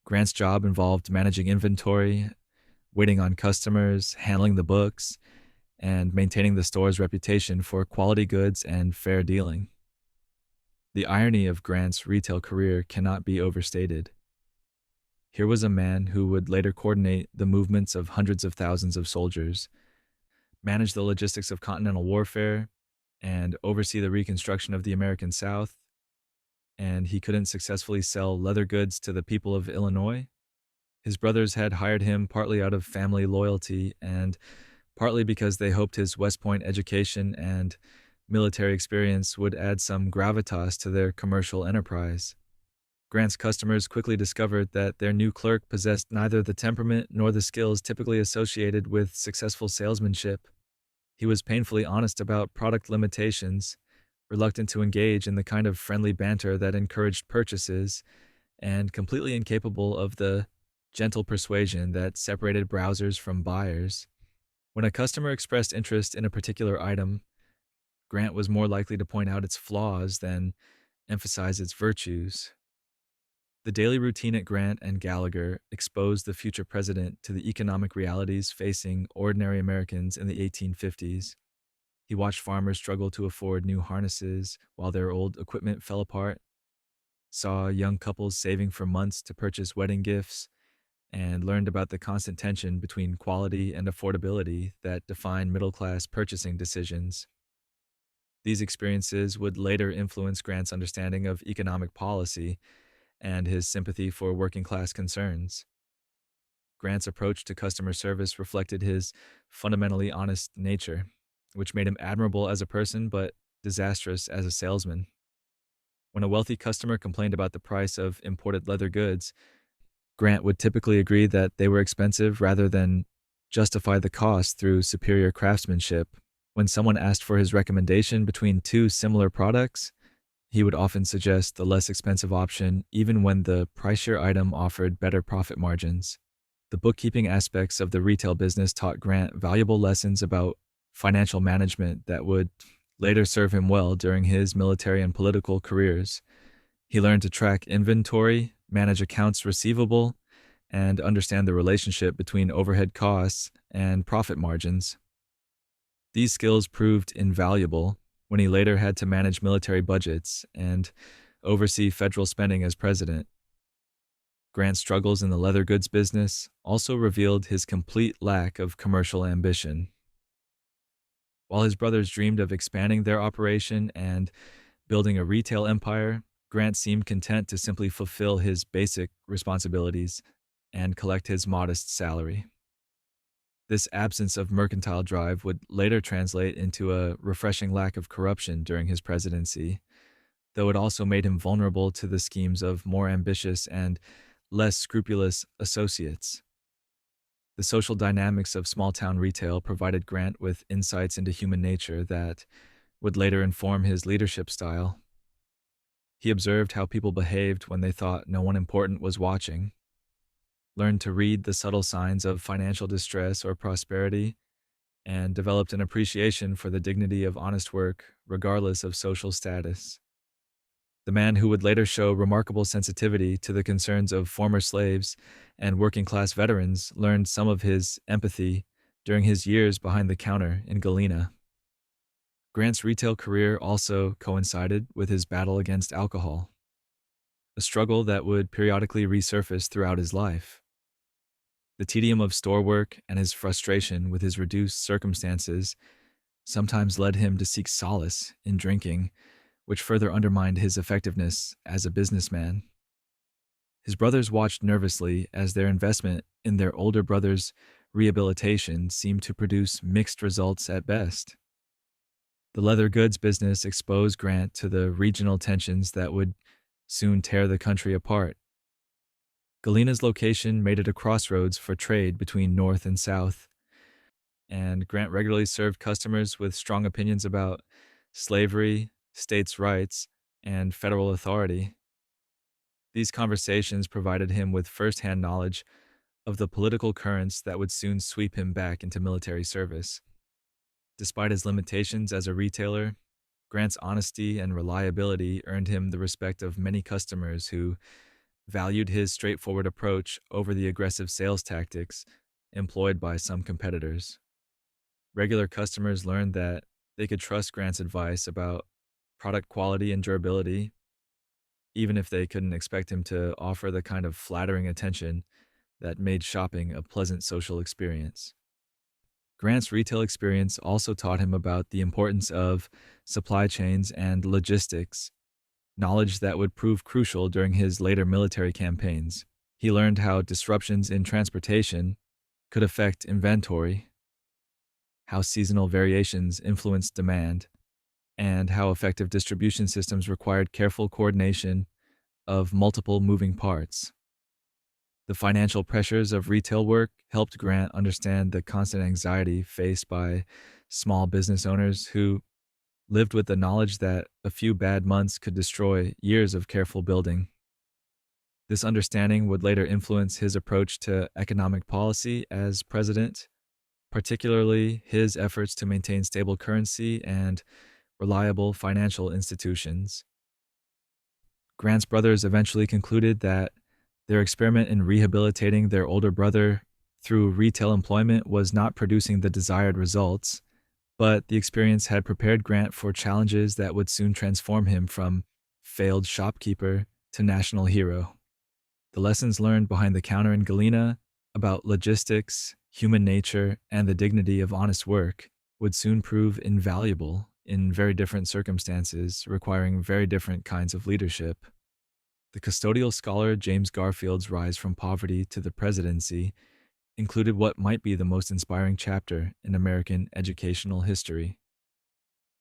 Grant's job involved managing inventory, waiting on customers, handling the books, and maintaining the store's reputation for quality goods and fair dealing. The irony of Grant's retail career cannot be overstated. Here was a man who would later coordinate the movements of hundreds of thousands of soldiers, manage the logistics of continental warfare, and oversee the reconstruction of the American South, and he couldn't successfully sell leather goods to the people of Illinois? His brothers had hired him partly out of family loyalty and partly because they hoped his West Point education and military experience would add some gravitas to their commercial enterprise. Grant's customers quickly discovered that their new clerk possessed neither the temperament nor the skills typically associated with successful salesmanship. He was painfully honest about product limitations, reluctant to engage in the kind of friendly banter that encouraged purchases, and completely incapable of the gentle persuasion that separated browsers from buyers. When a customer expressed interest in a particular item, Grant was more likely to point out its flaws than emphasize its virtues. The daily routine at Grant and Gallagher exposed the future president to the economic realities facing ordinary Americans in the 1850s. He watched farmers struggle to afford new harnesses while their old equipment fell apart, saw young couples saving for months to purchase wedding gifts, and learned about the constant tension between quality and affordability that define middle-class purchasing decisions. These experiences would later influence Grant's understanding of economic policy and his sympathy for working-class concerns. Grant's approach to customer service reflected his fundamentally honest nature, which made him admirable as a person but disastrous as a salesman. When a wealthy customer complained about the price of imported leather goods, Grant would typically agree that they were expensive rather than justify the cost through superior craftsmanship. When someone asked for his recommendation between two similar products, he would often suggest the less expensive option even when the pricier item offered better profit margins. The bookkeeping aspects of the retail business taught Grant valuable lessons about financial management that would later serve him well during his military and political careers. He learned to track inventory, manage accounts receivable, and understand the relationship between overhead costs and profit margins. These skills proved invaluable when he later had to manage military budgets and oversee federal spending as president. Grant's struggles in the leather goods business also revealed his complete lack of commercial ambition. While his brothers dreamed of expanding their operation and building a retail empire, Grant seemed content to simply fulfill his basic responsibilities and collect his modest salary. This absence of mercantile drive would later translate into a refreshing lack of corruption during his presidency, though it also made him vulnerable to the schemes of more ambitious and less scrupulous associates. The social dynamics of small-town retail provided Grant with insights into human nature that would later inform his leadership style. He observed how people behaved when they thought no one important was watching, learned to read the subtle signs of financial distress or prosperity, and developed an appreciation for the dignity of honest work, regardless of social status. The man who would later show remarkable sensitivity to the concerns of former slaves and working-class veterans learned some of his empathy during his years behind the counter in Galena. Grant's retail career also coincided with his battle against alcohol, a struggle that would periodically resurface throughout his life. The tedium of store work and his frustration with his reduced circumstances sometimes led him to seek solace in drinking, which further undermined his effectiveness as a businessman. His brothers watched nervously as their investment in their older brother's rehabilitation seemed to produce mixed results at best. The leather goods business exposed Grant to the regional tensions that would soon tear the country apart. Galena's location made it a crossroads for trade between North and South, and Grant regularly served customers with strong opinions about slavery, states' rights, and federal authority. These conversations provided him with first-hand knowledge of the political currents that would soon sweep him back into military service. Despite his limitations as a retailer, Grant's honesty and reliability earned him the respect of many customers who valued his straightforward approach over the aggressive sales tactics employed by some competitors. Regular customers learned that they could trust Grant's advice about product quality and durability, even if they couldn't expect him to offer the kind of flattering attention that made shopping a pleasant social experience. Grant's retail experience also taught him about the importance of supply chains and logistics, knowledge that would prove crucial during his later military campaigns. He learned how disruptions in transportation could affect inventory, how seasonal variations influenced demand, and how effective distribution systems required careful coordination of multiple moving parts. The financial pressures of retail work helped Grant understand the constant anxiety faced by small business owners who lived with the knowledge that a few bad months could destroy years of careful building. This understanding would later influence his approach to economic policy as president, particularly his efforts to maintain stable currency and reliable financial institutions. Grant's brothers eventually concluded that their experiment in rehabilitating their older brother through retail employment was not producing the desired results, but the experience had prepared Grant for challenges that would soon transform him from failed shopkeeper to national hero. The lessons learned behind the counter in Galena about logistics, human nature, and the dignity of honest work would soon prove invaluable in very different circumstances, requiring very different kinds of leadership. The custodial scholar James Garfield's rise from poverty to the presidency included what might be the most inspiring chapter in American educational history.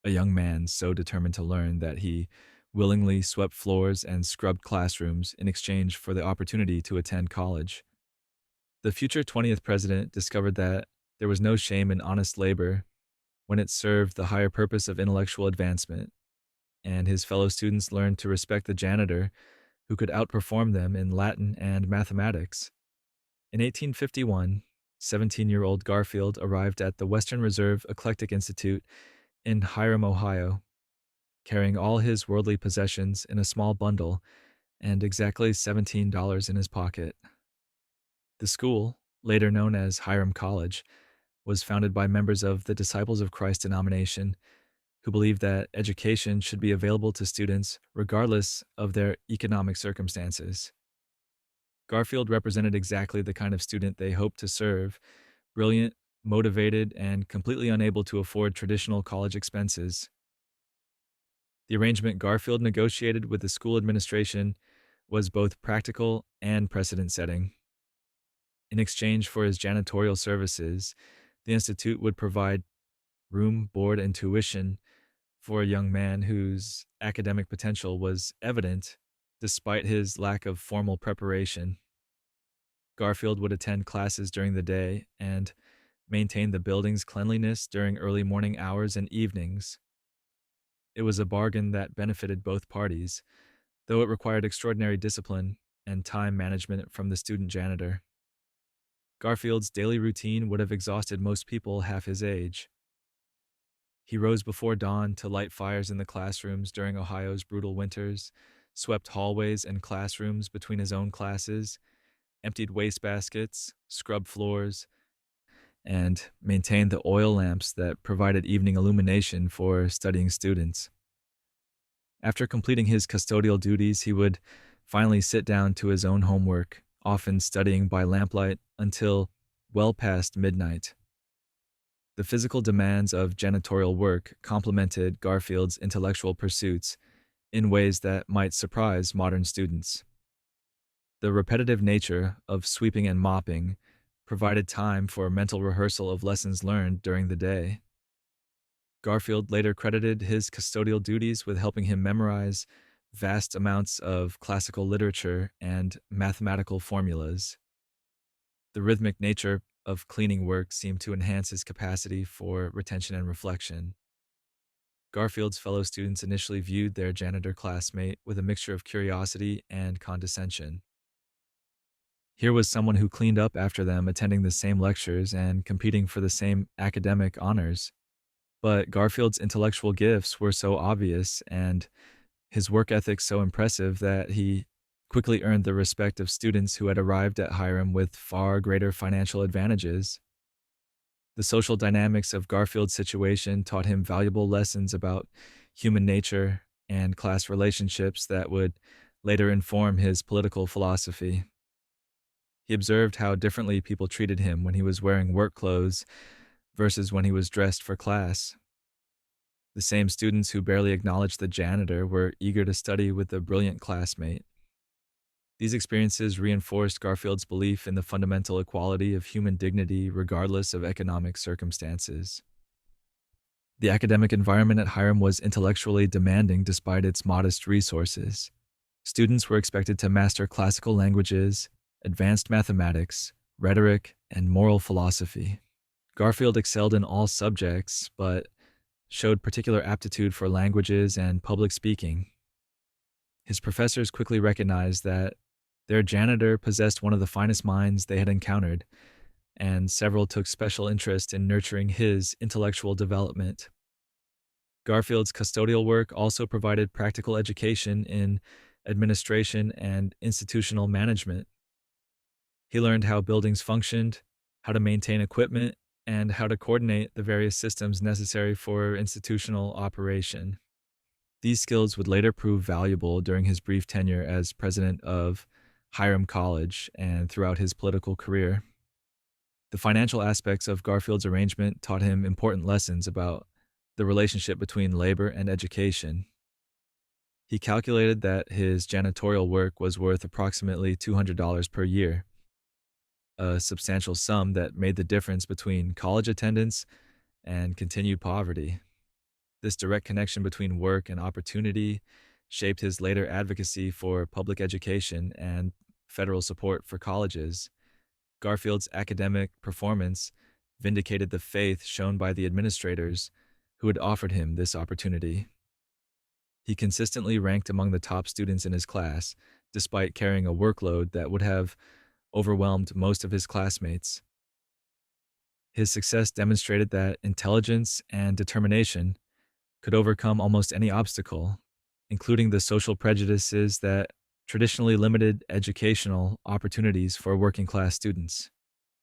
A young man so determined to learn that he willingly swept floors and scrubbed classrooms in exchange for the opportunity to attend college. The future 20th president discovered that there was no shame in honest labor when it served the higher purpose of intellectual advancement, and his fellow students learned to respect the janitor who could outperform them in Latin and mathematics. In 1851, 17-year-old Garfield arrived at the Western Reserve Eclectic Institute in Hiram, Ohio, carrying all his worldly possessions in a small bundle and exactly $17 in his pocket. The school, later known as Hiram College, was founded by members of the Disciples of Christ denomination who believed that education should be available to students regardless of their economic circumstances. Garfield represented exactly the kind of student they hoped to serve: brilliant, motivated, and completely unable to afford traditional college expenses. The arrangement Garfield negotiated with the school administration was both practical and precedent setting. In exchange for his janitorial services, the institute would provide room, board, and tuition for a young man whose academic potential was evident despite his lack of formal preparation. Garfield would attend classes during the day and maintain the building's cleanliness during early morning hours and evenings. It was a bargain that benefited both parties, though it required extraordinary discipline and time management from the student janitor. Garfield's daily routine would have exhausted most people half his age. He rose before dawn to light fires in the classrooms during Ohio's brutal winters, swept hallways and classrooms between his own classes, emptied wastebaskets, scrubbed floors, and maintained the oil lamps that provided evening illumination for studying students. After completing his custodial duties, he would finally sit down to his own homework, often studying by lamplight until well past midnight. The physical demands of janitorial work complemented Garfield's intellectual pursuits in ways that might surprise modern students. The repetitive nature of sweeping and mopping provided time for mental rehearsal of lessons learned during the day. Garfield later credited his custodial duties with helping him memorize vast amounts of classical literature and mathematical formulas. The rhythmic nature of cleaning work seemed to enhance his capacity for retention and reflection. Garfield's fellow students initially viewed their janitor classmate with a mixture of curiosity and condescension. Here was someone who cleaned up after them, attending the same lectures and competing for the same academic honors. But Garfield's intellectual gifts were so obvious and his work ethic so impressive that he quickly earned the respect of students who had arrived at Hiram with far greater financial advantages. The social dynamics of Garfield's situation taught him valuable lessons about human nature and class relationships that would later inform his political philosophy. He observed how differently people treated him when he was wearing work clothes versus when he was dressed for class. The same students who barely acknowledged the janitor were eager to study with a brilliant classmate. These experiences reinforced Garfield's belief in the fundamental equality of human dignity regardless of economic circumstances. The academic environment at Hiram was intellectually demanding despite its modest resources. Students were expected to master classical languages, advanced mathematics, rhetoric, and moral philosophy. Garfield excelled in all subjects, but showed particular aptitude for languages and public speaking. His professors quickly recognized that their janitor possessed one of the finest minds they had encountered, and several took special interest in nurturing his intellectual development. Garfield's custodial work also provided practical education in administration and institutional management. He learned how buildings functioned, how to maintain equipment, and how to coordinate the various systems necessary for institutional operation. These skills would later prove valuable during his brief tenure as president of Hiram College and throughout his political career. The financial aspects of Garfield's arrangement taught him important lessons about the relationship between labor and education. He calculated that his janitorial work was worth approximately $200 per year, a substantial sum that made the difference between college attendance and continued poverty. This direct connection between work and opportunity shaped his later advocacy for public education and federal support for colleges. Garfield's academic performance vindicated the faith shown by the administrators who had offered him this opportunity. He consistently ranked among the top students in his class, despite carrying a workload that would have overwhelmed most of his classmates. His success demonstrated that intelligence and determination could overcome almost any obstacle, including the social prejudices that traditionally limited educational opportunities for working-class students.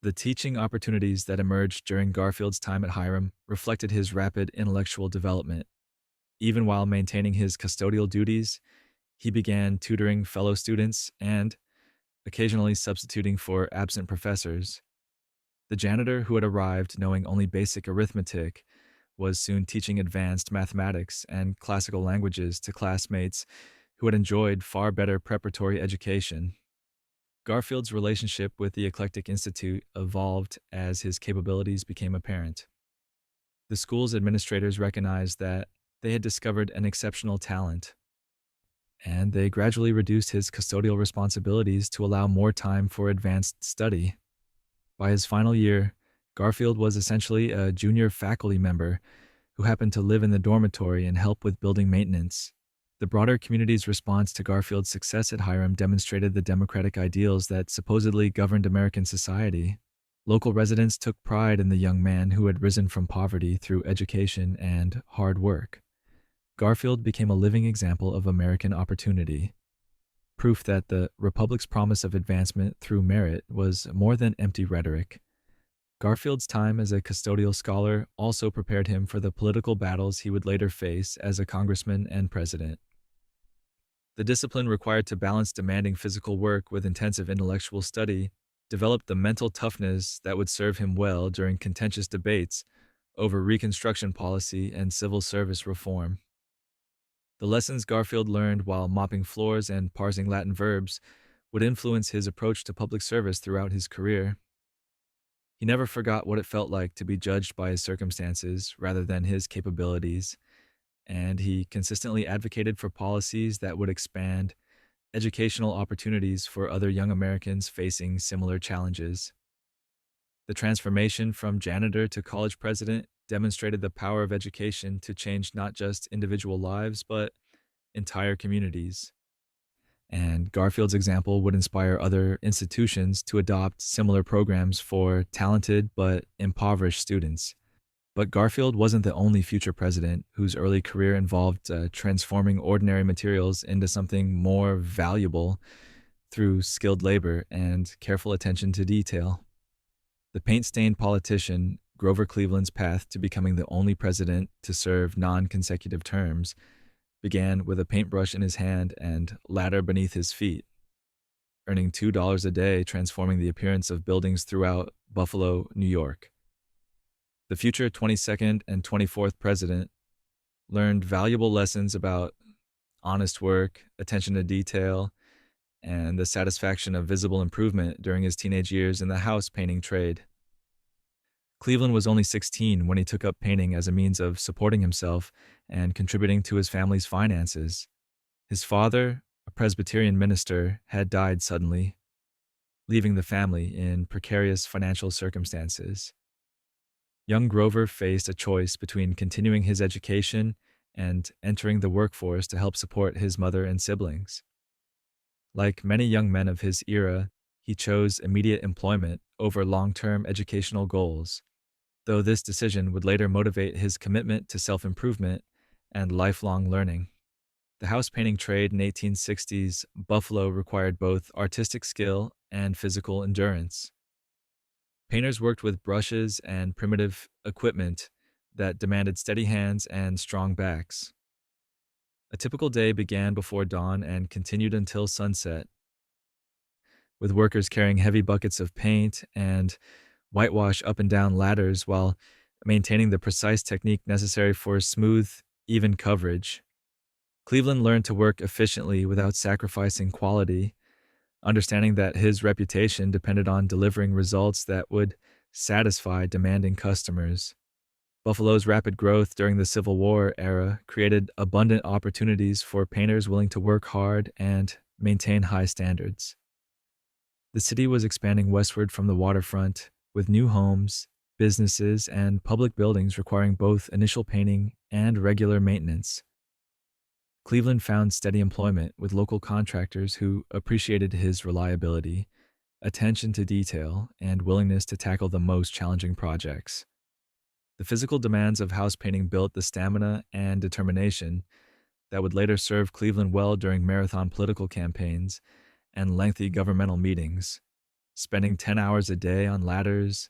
The teaching opportunities that emerged during Garfield's time at Hiram reflected his rapid intellectual development. Even while maintaining his custodial duties, he began tutoring fellow students and occasionally substituting for absent professors. The janitor who had arrived knowing only basic arithmetic was soon teaching advanced mathematics and classical languages to classmates who had enjoyed far better preparatory education. Garfield's relationship with the Eclectic Institute evolved as his capabilities became apparent. The school's administrators recognized that they had discovered an exceptional talent, and they gradually reduced his custodial responsibilities to allow more time for advanced study. By his final year, Garfield was essentially a junior faculty member who happened to live in the dormitory and help with building maintenance. The broader community's response to Garfield's success at Hiram demonstrated the democratic ideals that supposedly governed American society. Local residents took pride in the young man who had risen from poverty through education and hard work. Garfield became a living example of American opportunity, proof that the Republic's promise of advancement through merit was more than empty rhetoric. Garfield's time as a custodial scholar also prepared him for the political battles he would later face as a congressman and president. The discipline required to balance demanding physical work with intensive intellectual study developed the mental toughness that would serve him well during contentious debates over Reconstruction policy and civil service reform. The lessons Garfield learned while mopping floors and parsing Latin verbs would influence his approach to public service throughout his career. He never forgot what it felt like to be judged by his circumstances rather than his capabilities, and he consistently advocated for policies that would expand educational opportunities for other young Americans facing similar challenges. The transformation from janitor to college president demonstrated the power of education to change not just individual lives, but entire communities. And Garfield's example would inspire other institutions to adopt similar programs for talented but impoverished students. But Garfield wasn't the only future president whose early career involved transforming ordinary materials into something more valuable through skilled labor and careful attention to detail. The paint-stained politician, Grover Cleveland's path to becoming the only president to serve non-consecutive terms, began with a paintbrush in his hand and ladder beneath his feet, earning $2 a day transforming the appearance of buildings throughout Buffalo, New York. The future 22nd and 24th president learned valuable lessons about honest work, attention to detail, and the satisfaction of visible improvement during his teenage years in the house painting trade. Cleveland was only 16 when he took up painting as a means of supporting himself and contributing to his family's finances. His father, a Presbyterian minister, had died suddenly, leaving the family in precarious financial circumstances. Young Grover faced a choice between continuing his education and entering the workforce to help support his mother and siblings. Like many young men of his era, he chose immediate employment over long-term educational goals, though this decision would later motivate his commitment to self-improvement and lifelong learning. The house painting trade in 1860s Buffalo required both artistic skill and physical endurance. Painters worked with brushes and primitive equipment that demanded steady hands and strong backs. A typical day began before dawn and continued until sunset, with workers carrying heavy buckets of paint and whitewash up and down ladders while maintaining the precise technique necessary for smooth, even coverage. Cleveland learned to work efficiently without sacrificing quality, understanding that his reputation depended on delivering results that would satisfy demanding customers. Buffalo's rapid growth during the Civil War era created abundant opportunities for painters willing to work hard and maintain high standards. The city was expanding westward from the waterfront, with new homes, businesses, and public buildings requiring both initial painting and regular maintenance. Cleveland found steady employment with local contractors who appreciated his reliability, attention to detail, and willingness to tackle the most challenging projects. The physical demands of house painting built the stamina and determination that would later serve Cleveland well during marathon political campaigns and lengthy governmental meetings, spending 10 hours a day on ladders,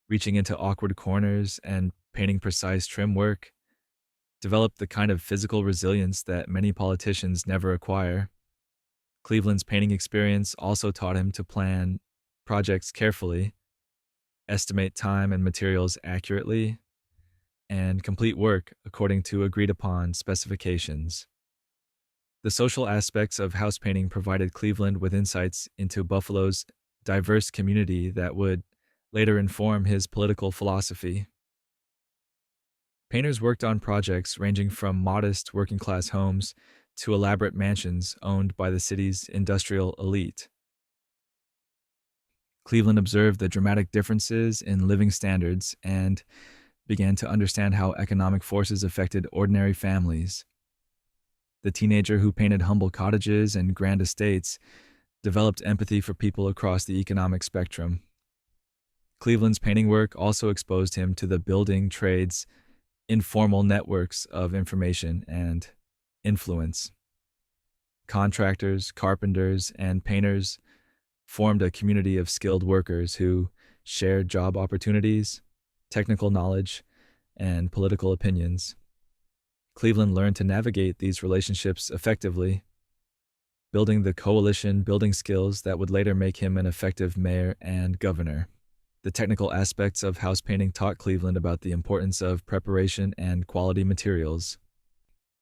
reaching into awkward corners, and painting precise trim work developed the kind of physical resilience that many politicians never acquire. Cleveland's painting experience also taught him to plan projects carefully, estimate time and materials accurately, and complete work according to agreed upon specifications. The social aspects of house painting provided Cleveland with insights into Buffalo's diverse community that would later inform his political philosophy. Painters worked on projects ranging from modest working class homes to elaborate mansions owned by the city's industrial elite. Cleveland observed the dramatic differences in living standards and began to understand how economic forces affected ordinary families. The teenager who painted humble cottages and grand estates developed empathy for people across the economic spectrum. Cleveland's painting work also exposed him to the building trades' informal networks of information and influence. Contractors, carpenters, and painters formed a community of skilled workers who shared job opportunities, technical knowledge, and political opinions. Cleveland learned to navigate these relationships effectively, building the coalition building skills that would later make him an effective mayor and governor. The technical aspects of house painting taught Cleveland about the importance of preparation and quality materials.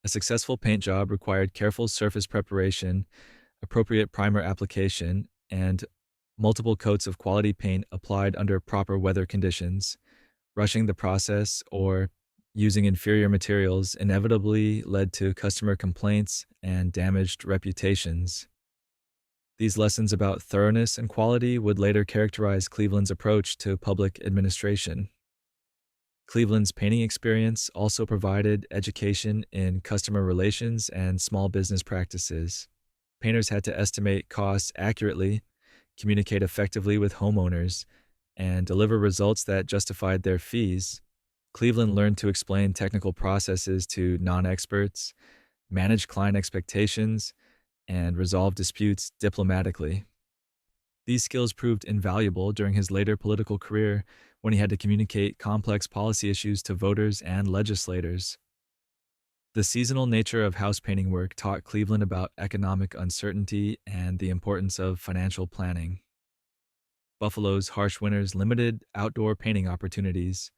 A successful paint job required careful surface preparation, appropriate primer application, and multiple coats of quality paint applied under proper weather conditions. Rushing the process or using inferior materials inevitably led to customer complaints and damaged reputations. These lessons about thoroughness and quality would later characterize Cleveland's approach to public administration. Cleveland's painting experience also provided education in customer relations and small business practices. Painters had to estimate costs accurately, communicate effectively with homeowners, and deliver results that justified their fees. Cleveland learned to explain technical processes to non-experts, manage client expectations, and resolve disputes diplomatically. These skills proved invaluable during his later political career when he had to communicate complex policy issues to voters and legislators. The seasonal nature of house painting work taught Cleveland about economic uncertainty and the importance of financial planning. Buffalo's harsh winters limited outdoor painting opportunities,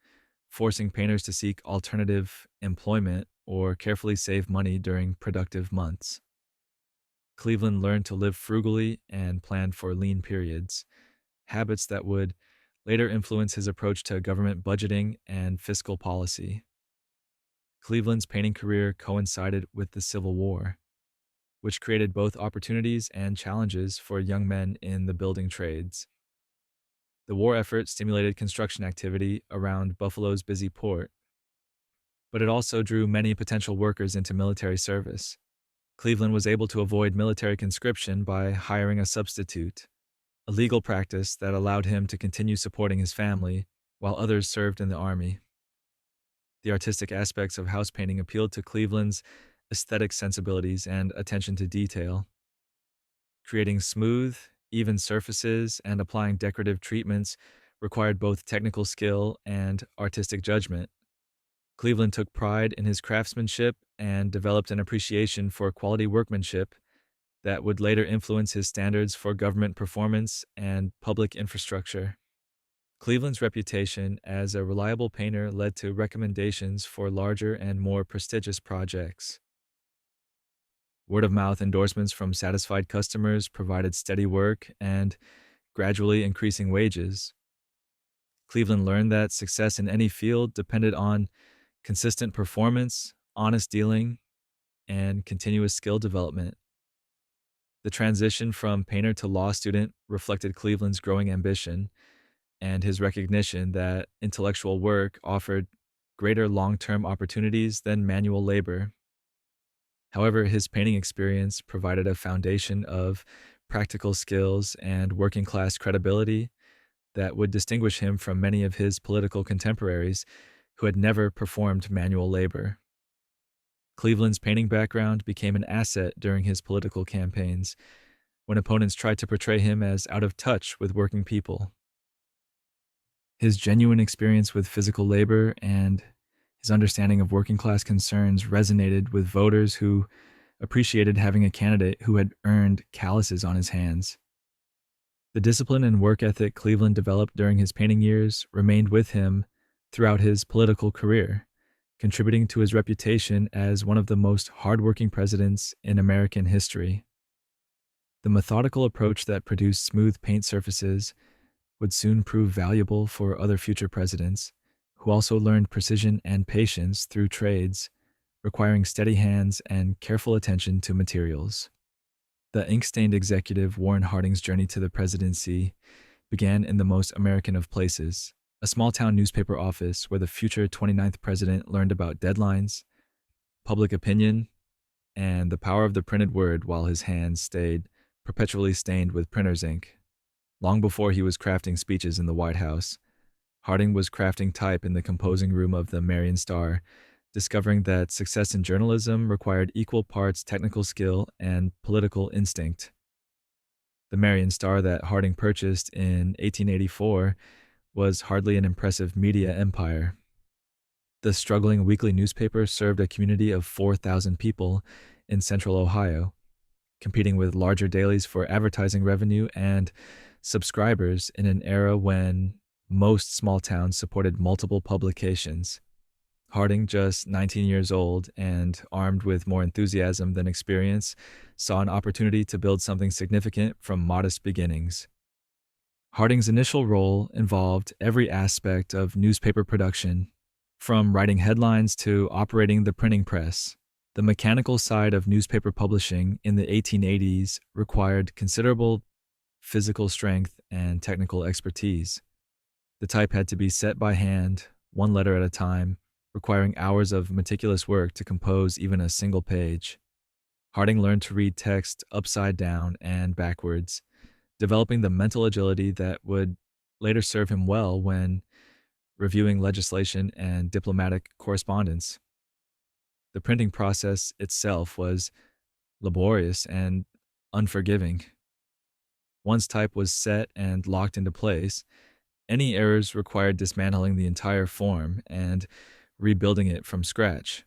forcing painters to seek alternative employment or carefully save money during productive months. Cleveland learned to live frugally and plan for lean periods, habits that would later influence his approach to government budgeting and fiscal policy. Cleveland's painting career coincided with the Civil War, which created both opportunities and challenges for young men in the building trades. The war effort stimulated construction activity around Buffalo's busy port, but it also drew many potential workers into military service. Cleveland was able to avoid military conscription by hiring a substitute, a legal practice that allowed him to continue supporting his family while others served in the army. The artistic aspects of house painting appealed to Cleveland's aesthetic sensibilities and attention to detail. Creating smooth, even surfaces and applying decorative treatments required both technical skill and artistic judgment. Cleveland took pride in his craftsmanship and developed an appreciation for quality workmanship that would later influence his standards for government performance and public infrastructure. Cleveland's reputation as a reliable painter led to recommendations for larger and more prestigious projects. Word-of-mouth endorsements from satisfied customers provided steady work and gradually increasing wages. Cleveland learned that success in any field depended on consistent performance, honest dealing, and continuous skill development. The transition from painter to law student reflected Cleveland's growing ambition and his recognition that intellectual work offered greater long-term opportunities than manual labor. However, his painting experience provided a foundation of practical skills and working-class credibility that would distinguish him from many of his political contemporaries who had never performed manual labor. Cleveland's painting background became an asset during his political campaigns, when opponents tried to portray him as out of touch with working people. His genuine experience with physical labor and His understanding of working class concerns resonated with voters who appreciated having a candidate who had earned calluses on his hands. The discipline and work ethic Cleveland developed during his painting years remained with him throughout his political career, contributing to his reputation as one of the most hardworking presidents in American history. The methodical approach that produced smooth paint surfaces would soon prove valuable for other future presidents, who also learned precision and patience through trades, requiring steady hands and careful attention to materials. The ink-stained executive Warren Harding's journey to the presidency began in the most American of places, a small-town newspaper office where the future 29th president learned about deadlines, public opinion, and the power of the printed word while his hands stayed perpetually stained with printer's ink. Long before he was crafting speeches in the White House, Harding was crafting type in the composing room of the Marion Star, discovering that success in journalism required equal parts technical skill and political instinct. The Marion Star that Harding purchased in 1884 was hardly an impressive media empire. The struggling weekly newspaper served a community of 4,000 people in central Ohio, competing with larger dailies for advertising revenue and subscribers in an era when most small towns supported multiple publications. Harding, just 19 years old and armed with more enthusiasm than experience, saw an opportunity to build something significant from modest beginnings. Harding's initial role involved every aspect of newspaper production, from writing headlines to operating the printing press. The mechanical side of newspaper publishing in the 1880s required considerable physical strength and technical expertise. The type had to be set by hand, one letter at a time, requiring hours of meticulous work to compose even a single page. Harding learned to read text upside down and backwards, developing the mental agility that would later serve him well when reviewing legislation and diplomatic correspondence. The printing process itself was laborious and unforgiving. Once type was set and locked into place, any errors required dismantling the entire form and rebuilding it from scratch.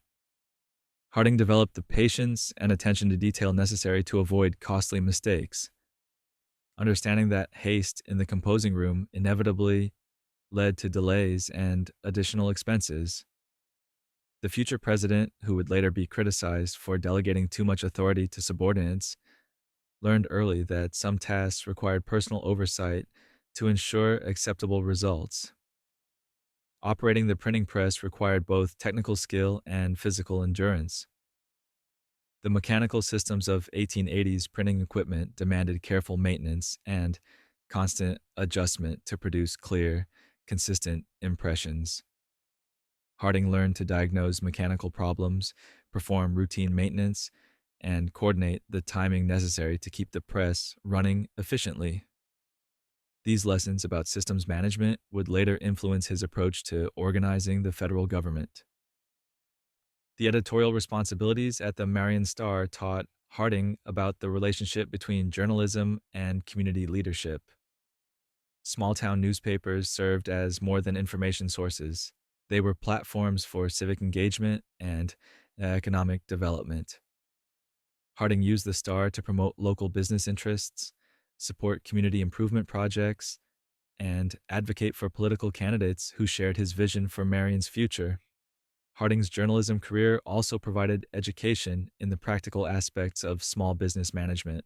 Harding developed the patience and attention to detail necessary to avoid costly mistakes, understanding that haste in the composing room inevitably led to delays and additional expenses. The future president, who would later be criticized for delegating too much authority to subordinates, learned early that some tasks required personal oversight to ensure acceptable results. Operating the printing press required both technical skill and physical endurance. The mechanical systems of 1880s printing equipment demanded careful maintenance and constant adjustment to produce clear, consistent impressions. Harding learned to diagnose mechanical problems, perform routine maintenance, and coordinate the timing necessary to keep the press running efficiently. These lessons about systems management would later influence his approach to organizing the federal government. The editorial responsibilities at the Marion Star taught Harding about the relationship between journalism and community leadership. Small-town newspapers served as more than information sources. They were platforms for civic engagement and economic development. Harding used the Star to promote local business interests, support community improvement projects, and advocate for political candidates who shared his vision for Marion's future. Harding's journalism career also provided education in the practical aspects of small business management.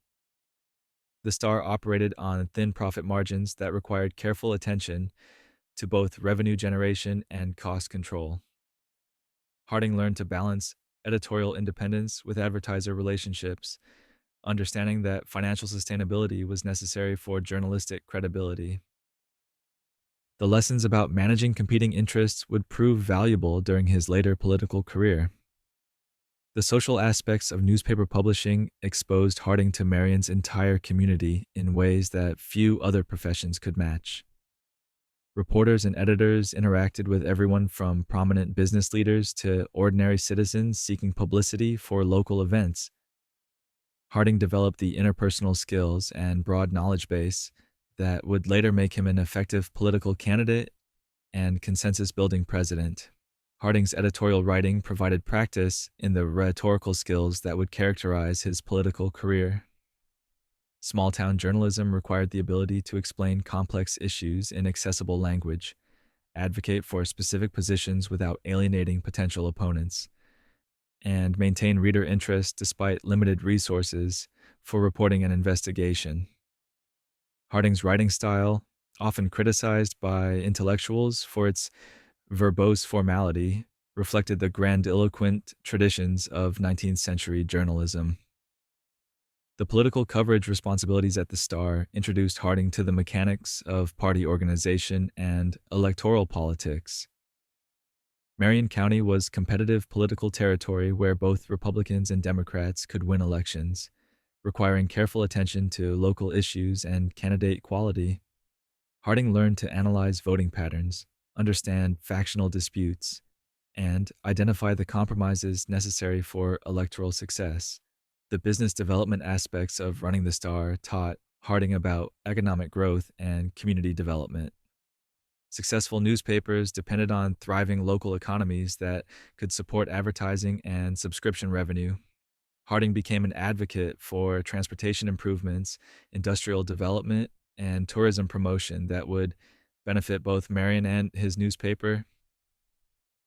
The Star operated on thin profit margins that required careful attention to both revenue generation and cost control. Harding learned to balance editorial independence with advertiser relationships, understanding that financial sustainability was necessary for journalistic credibility. The lessons about managing competing interests would prove valuable during his later political career. The social aspects of newspaper publishing exposed Harding to Marion's entire community in ways that few other professions could match. Reporters and editors interacted with everyone from prominent business leaders to ordinary citizens seeking publicity for local events. Harding developed the interpersonal skills and broad knowledge base that would later make him an effective political candidate and consensus-building president. Harding's editorial writing provided practice in the rhetorical skills that would characterize his political career. Small-town journalism required the ability to explain complex issues in accessible language, advocate for specific positions without alienating potential opponents, and maintain reader interest despite limited resources for reporting an investigation. Harding's writing style, often criticized by intellectuals for its verbose formality, reflected the grandiloquent traditions of 19th century journalism. The political coverage responsibilities at the Star introduced Harding to the mechanics of party organization and electoral politics. Marion County was competitive political territory where both Republicans and Democrats could win elections, requiring careful attention to local issues and candidate quality. Harding learned to analyze voting patterns, understand factional disputes, and identify the compromises necessary for electoral success. The business development aspects of running the Star taught Harding about economic growth and community development. Successful newspapers depended on thriving local economies that could support advertising and subscription revenue. Harding became an advocate for transportation improvements, industrial development, and tourism promotion that would benefit both Marion and his newspaper.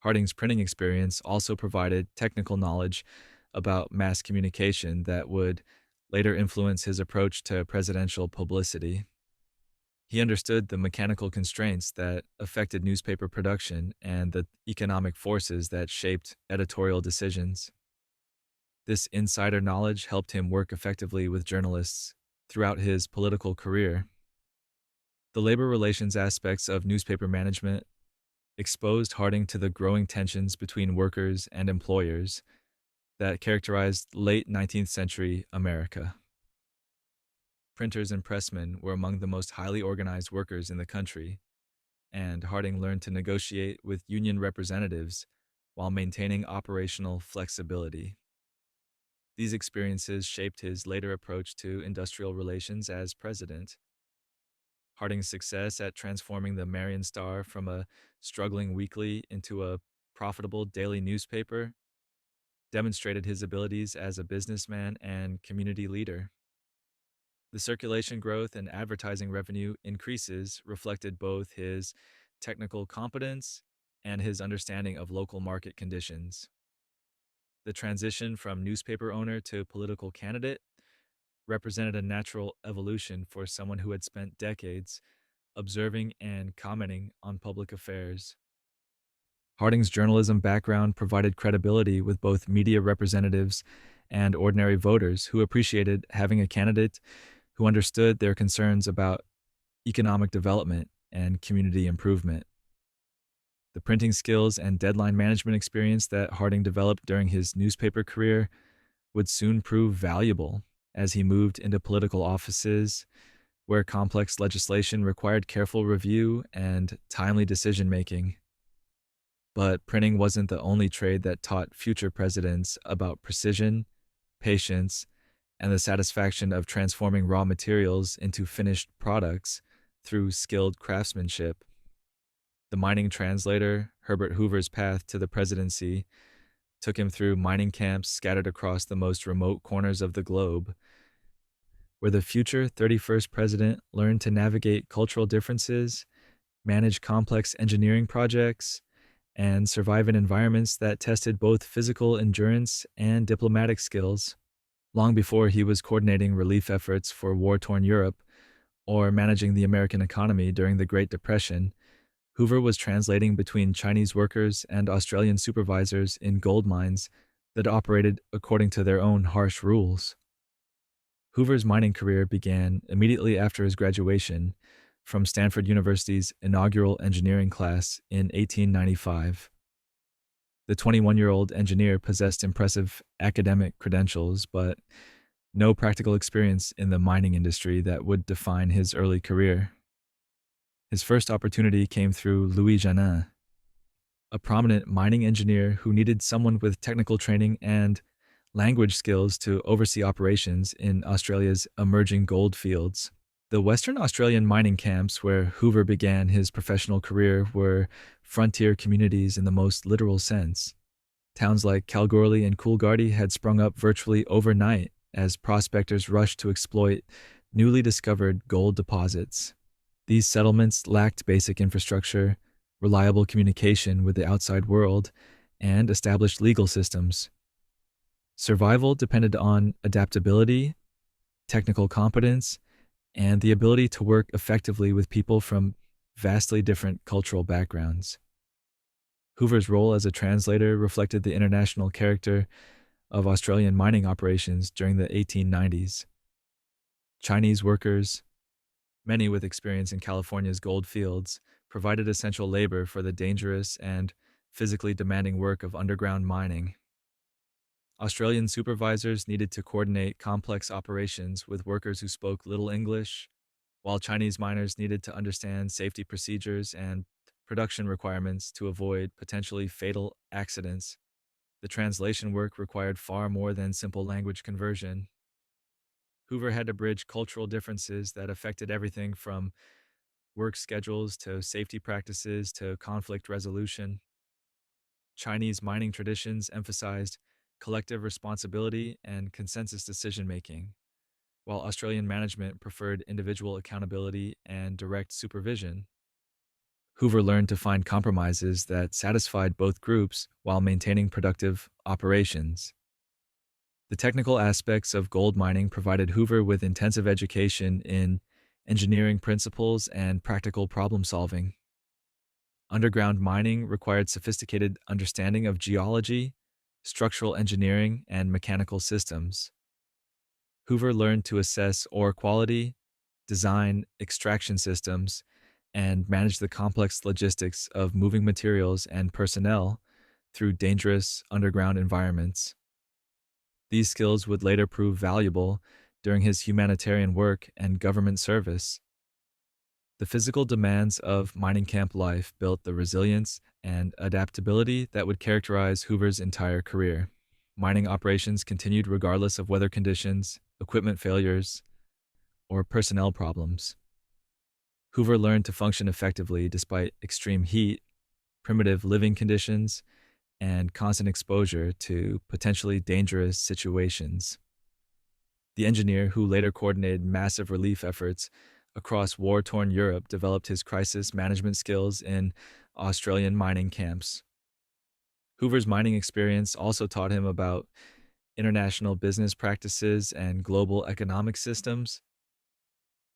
Harding's printing experience also provided technical knowledge about mass communication that would later influence his approach to presidential publicity. He understood the mechanical constraints that affected newspaper production and the economic forces that shaped editorial decisions. This insider knowledge helped him work effectively with journalists throughout his political career. The labor relations aspects of newspaper management exposed Harding to the growing tensions between workers and employers that characterized late 19th century America. Printers and pressmen were among the most highly organized workers in the country, and Harding learned to negotiate with union representatives while maintaining operational flexibility. These experiences shaped his later approach to industrial relations as president. Harding's success at transforming the Marion Star from a struggling weekly into a profitable daily newspaper demonstrated his abilities as a businessman and community leader. The circulation growth and advertising revenue increases reflected both his technical competence and his understanding of local market conditions. The transition from newspaper owner to political candidate represented a natural evolution for someone who had spent decades observing and commenting on public affairs. Harding's journalism background provided credibility with both media representatives and ordinary voters who appreciated having a candidate who understood their concerns about economic development and community improvement. The printing skills and deadline management experience that Harding developed during his newspaper career would soon prove valuable as he moved into political offices where complex legislation required careful review and timely decision-making. But printing wasn't the only trade that taught future presidents about precision, patience, and the satisfaction of transforming raw materials into finished products through skilled craftsmanship. The mining translator, Herbert Hoover's path to the presidency, took him through mining camps scattered across the most remote corners of the globe, where the future 31st president learned to navigate cultural differences, manage complex engineering projects, and survive in environments that tested both physical endurance and diplomatic skills. Long before he was coordinating relief efforts for war-torn Europe or managing the American economy during the Great Depression, Hoover was translating between Chinese workers and Australian supervisors in gold mines that operated according to their own harsh rules. Hoover's mining career began immediately after his graduation from Stanford University's inaugural engineering class in 1895. The 21-year-old engineer possessed impressive academic credentials, but no practical experience in the mining industry that would define his early career. His first opportunity came through Louis Janin, a prominent mining engineer who needed someone with technical training and language skills to oversee operations in Australia's emerging gold fields. The Western Australian mining camps where Hoover began his professional career were frontier communities in the most literal sense. Towns like Kalgoorlie and Coolgardie had sprung up virtually overnight as prospectors rushed to exploit newly discovered gold deposits. These settlements lacked basic infrastructure, reliable communication with the outside world, and established legal systems. Survival depended on adaptability, technical competence, and the ability to work effectively with people from vastly different cultural backgrounds. Hoover's role as a translator reflected the international character of Australian mining operations during the 1890s. Chinese workers, many with experience in California's gold fields, provided essential labor for the dangerous and physically demanding work of underground mining. Australian supervisors needed to coordinate complex operations with workers who spoke little English, while Chinese miners needed to understand safety procedures and production requirements to avoid potentially fatal accidents. The translation work required far more than simple language conversion. Hoover had to bridge cultural differences that affected everything from work schedules to safety practices to conflict resolution. Chinese mining traditions emphasized collective responsibility and consensus decision making, while Australian management preferred individual accountability and direct supervision. Hoover learned to find compromises that satisfied both groups while maintaining productive operations. The technical aspects of gold mining provided Hoover with intensive education in engineering principles and practical problem solving. Underground mining required sophisticated understanding of geology, structural engineering, and mechanical systems. Hoover learned to assess ore quality, design extraction systems, and manage the complex logistics of moving materials and personnel through dangerous underground environments. These skills would later prove valuable during his humanitarian work and government service. The physical demands of mining camp life built the resilience and adaptability that would characterize Hoover's entire career. Mining operations continued regardless of weather conditions, equipment failures, or personnel problems. Hoover learned to function effectively despite extreme heat, primitive living conditions, and constant exposure to potentially dangerous situations. The engineer who later coordinated massive relief efforts across war-torn Europe developed his crisis management skills in Australian mining camps. Hoover's mining experience also taught him about international business practices and global economic systems.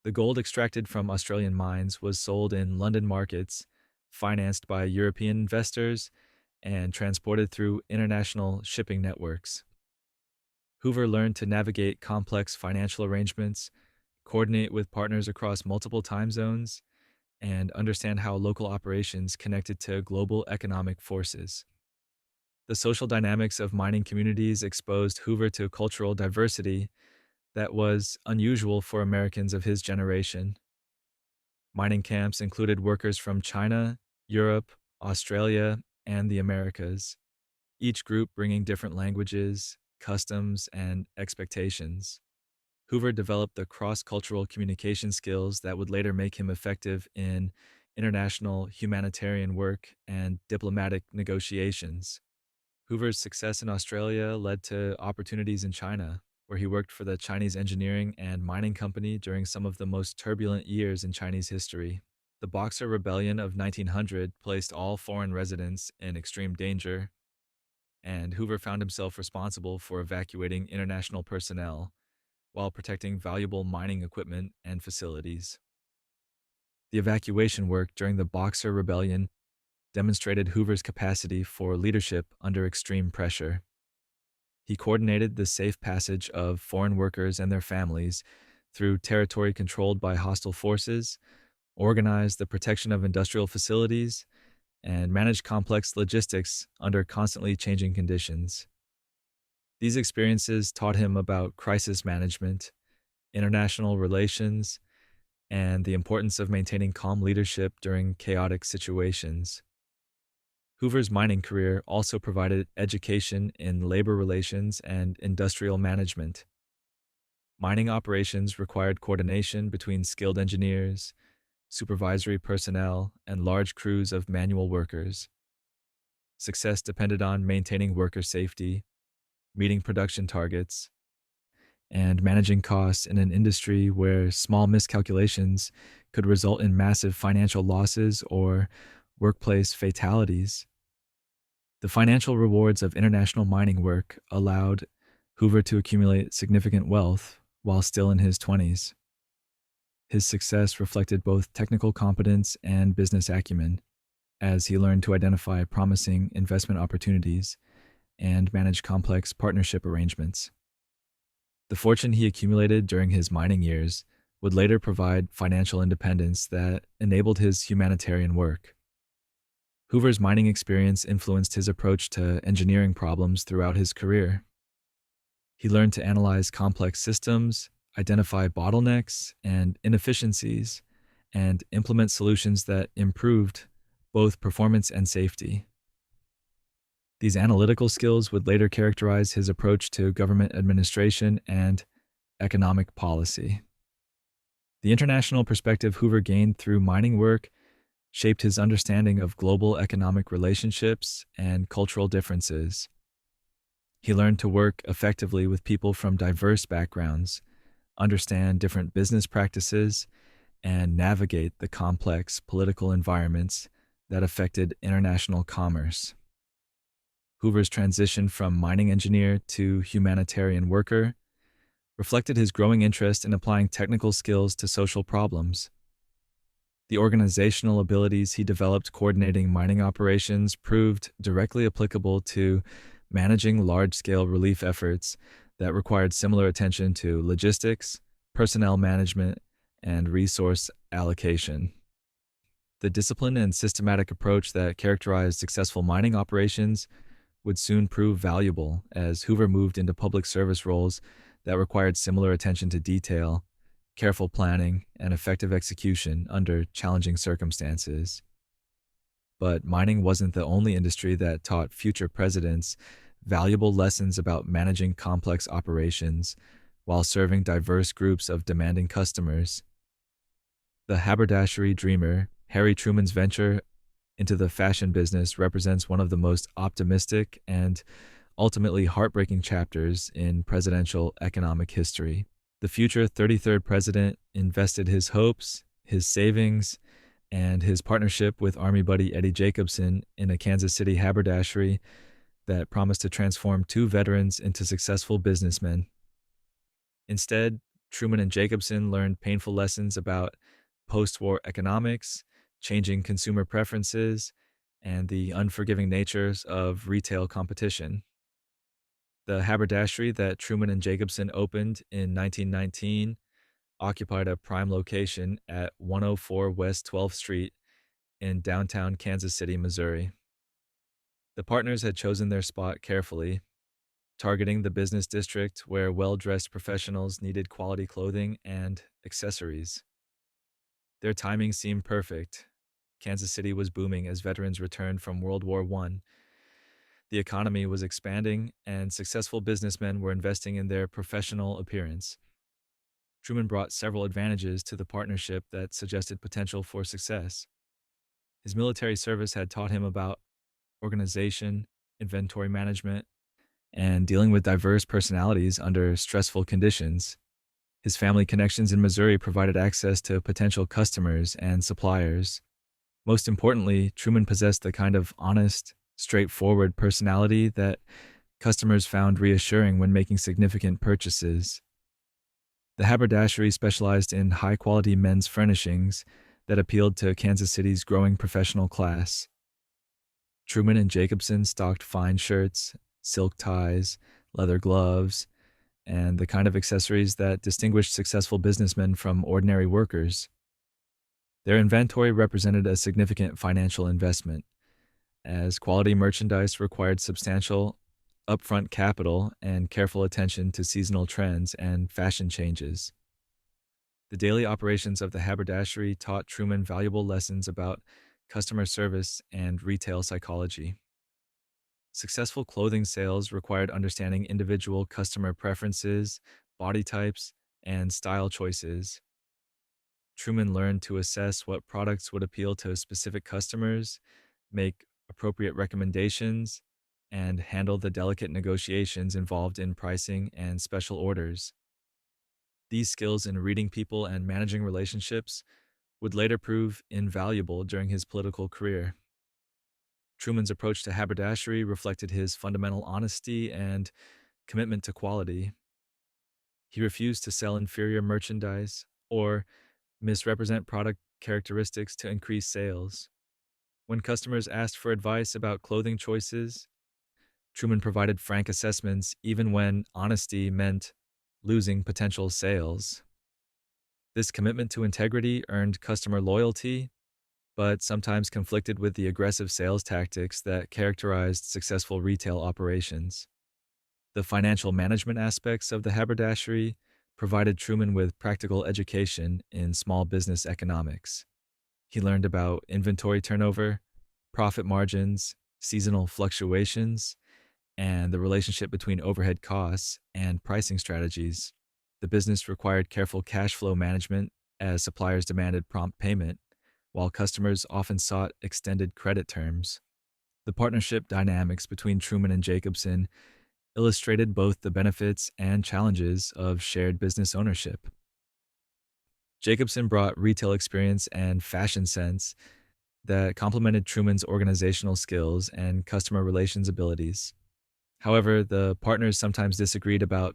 The gold extracted from Australian mines was sold in London markets, financed by European investors, and transported through international shipping networks. Hoover learned to navigate complex financial arrangements, coordinate with partners across multiple time zones, and understand how local operations connected to global economic forces. The social dynamics of mining communities exposed Hoover to cultural diversity that was unusual for Americans of his generation. Mining camps included workers from China, Europe, Australia, and the Americas, each group bringing different languages, customs, and expectations. Hoover developed the cross-cultural communication skills that would later make him effective in international humanitarian work and diplomatic negotiations. Hoover's success in Australia led to opportunities in China, where he worked for the Chinese Engineering and Mining Company during some of the most turbulent years in Chinese history. The Boxer Rebellion of 1900 placed all foreign residents in extreme danger, and Hoover found himself responsible for evacuating international personnel while protecting valuable mining equipment and facilities. The evacuation work during the Boxer Rebellion demonstrated Hoover's capacity for leadership under extreme pressure. He coordinated the safe passage of foreign workers and their families through territory controlled by hostile forces, organized the protection of industrial facilities, and managed complex logistics under constantly changing conditions. These experiences taught him about crisis management, international relations, and the importance of maintaining calm leadership during chaotic situations. Hoover's mining career also provided education in labor relations and industrial management. Mining operations required coordination between skilled engineers, supervisory personnel, and large crews of manual workers. Success depended on maintaining worker safety, meeting production targets, and managing costs in an industry where small miscalculations could result in massive financial losses or workplace fatalities. The financial rewards of international mining work allowed Hoover to accumulate significant wealth while still in his 20s. His success reflected both technical competence and business acumen, as he learned to identify promising investment opportunities and manage complex partnership arrangements. The fortune he accumulated during his mining years would later provide financial independence that enabled his humanitarian work. Hoover's mining experience influenced his approach to engineering problems throughout his career. He learned to analyze complex systems, identify bottlenecks and inefficiencies, and implement solutions that improved both performance and safety. These analytical skills would later characterize his approach to government administration and economic policy. The international perspective Hoover gained through mining work shaped his understanding of global economic relationships and cultural differences. He learned to work effectively with people from diverse backgrounds, understand different business practices, and navigate the complex political environments that affected international commerce. Hoover's transition from mining engineer to humanitarian worker reflected his growing interest in applying technical skills to social problems. The organizational abilities he developed coordinating mining operations proved directly applicable to managing large-scale relief efforts that required similar attention to logistics, personnel management, and resource allocation. The discipline and systematic approach that characterized successful mining operations would soon prove valuable as Hoover moved into public service roles that required similar attention to detail, careful planning, and effective execution under challenging circumstances. But mining wasn't the only industry that taught future presidents valuable lessons about managing complex operations while serving diverse groups of demanding customers. The haberdashery dreamer, Harry Truman's venture into the fashion business represents one of the most optimistic and ultimately heartbreaking chapters in presidential economic history. The future 33rd president invested his hopes, his savings, and his partnership with Army buddy Eddie Jacobson in a Kansas City haberdashery that promised to transform two veterans into successful businessmen. Instead, Truman and Jacobson learned painful lessons about post-war economics, changing consumer preferences, and the unforgiving natures of retail competition. The haberdashery that Truman and Jacobson opened in 1919 occupied a prime location at 104 West 12th Street in downtown Kansas City, Missouri. The partners had chosen their spot carefully, targeting the business district where well-dressed professionals needed quality clothing and accessories. Their timing seemed perfect. Kansas City was booming as veterans returned from World War I. The economy was expanding, and successful businessmen were investing in their professional appearance. Truman brought several advantages to the partnership that suggested potential for success. His military service had taught him about organization, inventory management, and dealing with diverse personalities under stressful conditions. His family connections in Missouri provided access to potential customers and suppliers. Most importantly, Truman possessed the kind of honest, straightforward personality that customers found reassuring when making significant purchases. The haberdashery specialized in high-quality men's furnishings that appealed to Kansas City's growing professional class. Truman and Jacobson stocked fine shirts, silk ties, leather gloves, and the kind of accessories that distinguished successful businessmen from ordinary workers. Their inventory represented a significant financial investment, as quality merchandise required substantial upfront capital and careful attention to seasonal trends and fashion changes. The daily operations of the haberdashery taught Truman valuable lessons about customer service and retail psychology. Successful clothing sales required understanding individual customer preferences, body types, and style choices. Truman learned to assess what products would appeal to specific customers, make appropriate recommendations, and handle the delicate negotiations involved in pricing and special orders. These skills in reading people and managing relationships would later prove invaluable during his political career. Truman's approach to haberdashery reflected his fundamental honesty and commitment to quality. He refused to sell inferior merchandise or misrepresent product characteristics to increase sales. When customers asked for advice about clothing choices, Truman provided frank assessments even when honesty meant losing potential sales. This commitment to integrity earned customer loyalty, but sometimes conflicted with the aggressive sales tactics that characterized successful retail operations. The financial management aspects of the haberdashery provided Truman with practical education in small business economics. He learned about inventory turnover, profit margins, seasonal fluctuations, and the relationship between overhead costs and pricing strategies. The business required careful cash flow management as suppliers demanded prompt payment, while customers often sought extended credit terms. The partnership dynamics between Truman and Jacobson illustrated both the benefits and challenges of shared business ownership. Jacobson brought retail experience and fashion sense that complemented Truman's organizational skills and customer relations abilities. However, the partners sometimes disagreed about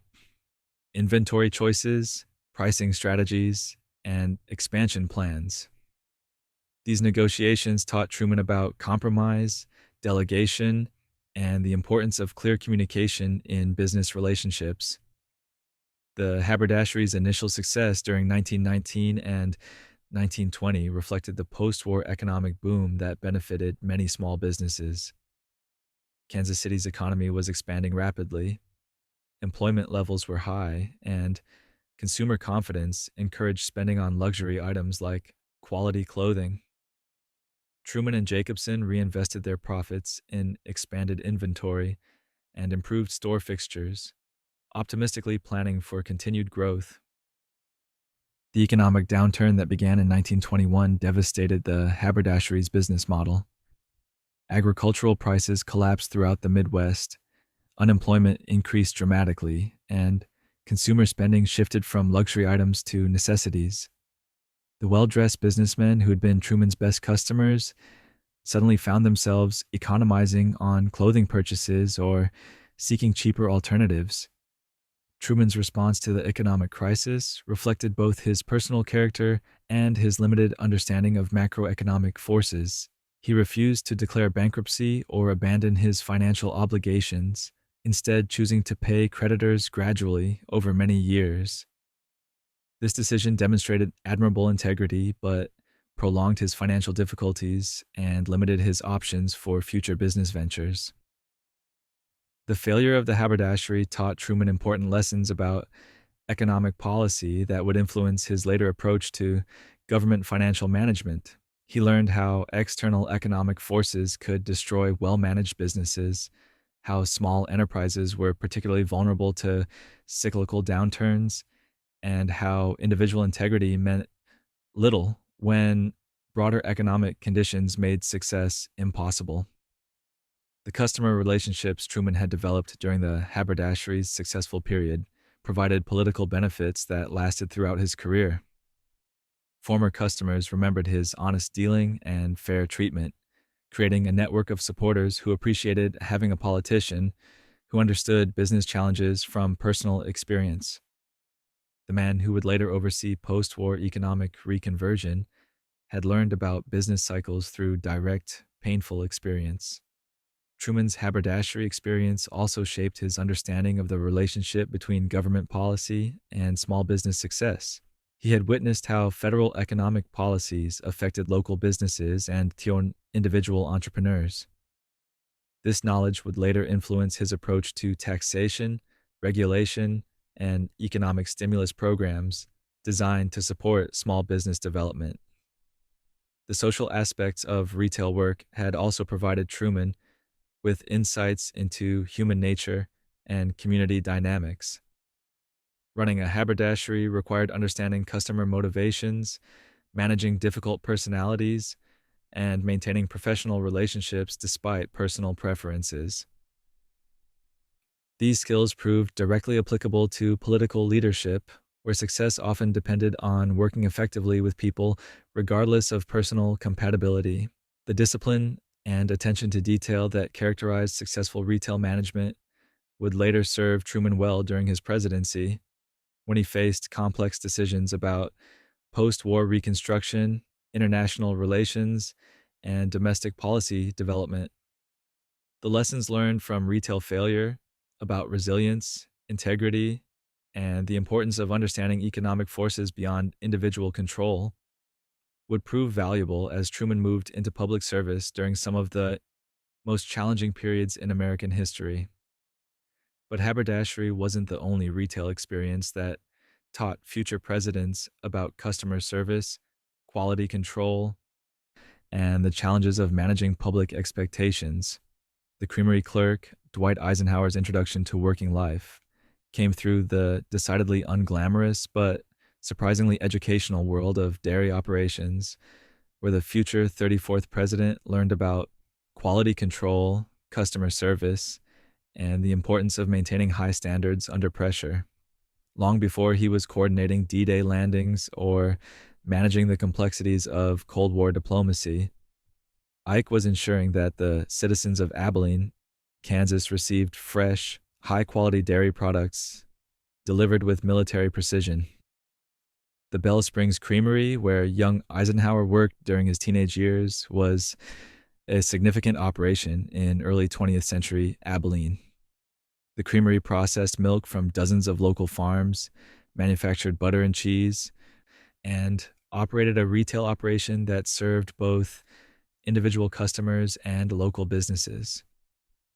inventory choices, pricing strategies, and expansion plans. These negotiations taught Truman about compromise, delegation, and the importance of clear communication in business relationships. The haberdashery's initial success during 1919 and 1920 reflected the post-war economic boom that benefited many small businesses. Kansas City's economy was expanding rapidly, employment levels were high, and consumer confidence encouraged spending on luxury items like quality clothing. Truman and Jacobson reinvested their profits in expanded inventory and improved store fixtures, optimistically planning for continued growth. The economic downturn that began in 1921 devastated the haberdashery's business model. Agricultural prices collapsed throughout the Midwest, unemployment increased dramatically, and consumer spending shifted from luxury items to necessities. The well-dressed businessmen who had been Truman's best customers suddenly found themselves economizing on clothing purchases or seeking cheaper alternatives. Truman's response to the economic crisis reflected both his personal character and his limited understanding of macroeconomic forces. He refused to declare bankruptcy or abandon his financial obligations, instead choosing to pay creditors gradually over many years. This decision demonstrated admirable integrity, but prolonged his financial difficulties and limited his options for future business ventures. The failure of the haberdashery taught Truman important lessons about economic policy that would influence his later approach to government financial management. He learned how external economic forces could destroy well-managed businesses, how small enterprises were particularly vulnerable to cyclical downturns, and how individual integrity meant little when broader economic conditions made success impossible. The customer relationships Truman had developed during the haberdashery's successful period provided political benefits that lasted throughout his career. Former customers remembered his honest dealing and fair treatment, creating a network of supporters who appreciated having a politician who understood business challenges from personal experience. The man who would later oversee post-war economic reconversion had learned about business cycles through direct, painful experience. Truman's haberdashery experience also shaped his understanding of the relationship between government policy and small business success. He had witnessed how federal economic policies affected local businesses and individual entrepreneurs. This knowledge would later influence his approach to taxation, regulation, and economic stimulus programs designed to support small business development. The social aspects of retail work had also provided Truman with insights into human nature and community dynamics. Running a haberdashery required understanding customer motivations, managing difficult personalities, and maintaining professional relationships despite personal preferences. These skills proved directly applicable to political leadership, where success often depended on working effectively with people regardless of personal compatibility. The discipline and attention to detail that characterized successful retail management would later serve Truman well during his presidency when he faced complex decisions about post war reconstruction, international relations, and domestic policy development. The lessons learned from retail failure about resilience, integrity, and the importance of understanding economic forces beyond individual control would prove valuable as Truman moved into public service during some of the most challenging periods in American history. But haberdashery wasn't the only retail experience that taught future presidents about customer service, quality control, and the challenges of managing public expectations. The creamery clerk, Dwight Eisenhower's introduction to working life, came through the decidedly unglamorous but surprisingly educational world of dairy operations, where the future 34th president learned about quality control, customer service, and the importance of maintaining high standards under pressure. Long before he was coordinating D-Day landings or managing the complexities of Cold War diplomacy, Ike was ensuring that the citizens of Abilene, Kansas received fresh, high-quality dairy products delivered with military precision. The Bell Springs Creamery, where young Eisenhower worked during his teenage years, was a significant operation in early 20th century Abilene. The creamery processed milk from dozens of local farms, manufactured butter and cheese, and operated a retail operation that served both individual customers and local businesses.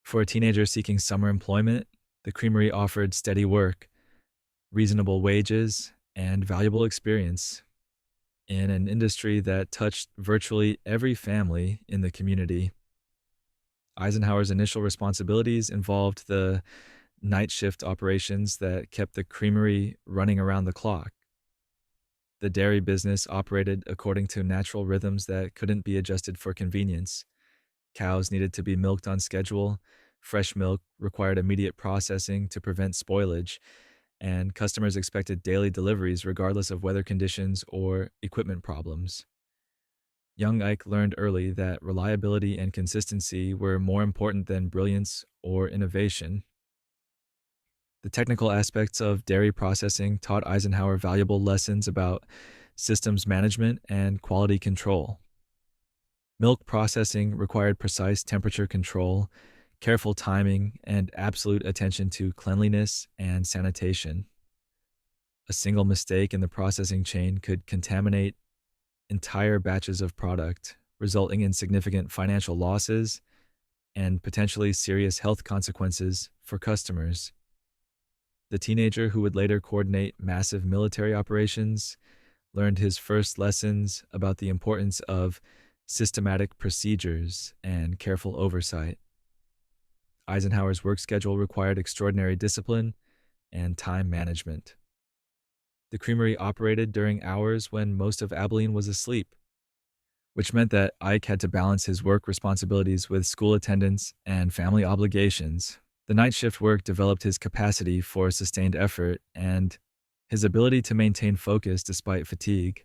For a teenager seeking summer employment, the creamery offered steady work, reasonable wages, and valuable experience in an industry that touched virtually every family in the community. Eisenhower's initial responsibilities involved the night shift operations that kept the creamery running around the clock. The dairy business operated according to natural rhythms that couldn't be adjusted for convenience. Cows needed to be milked on schedule, fresh milk required immediate processing to prevent spoilage, and customers expected daily deliveries regardless of weather conditions or equipment problems. Young Ike learned early that reliability and consistency were more important than brilliance or innovation. The technical aspects of dairy processing taught Eisenhower valuable lessons about systems management and quality control. Milk processing required precise temperature control, careful timing, and absolute attention to cleanliness and sanitation. A single mistake in the processing chain could contaminate entire batches of product, resulting in significant financial losses and potentially serious health consequences for customers. The teenager who would later coordinate massive military operations learned his first lessons about the importance of systematic procedures and careful oversight. Eisenhower's work schedule required extraordinary discipline and time management. The creamery operated during hours when most of Abilene was asleep, which meant that Ike had to balance his work responsibilities with school attendance and family obligations. The night shift work developed his capacity for sustained effort and his ability to maintain focus despite fatigue,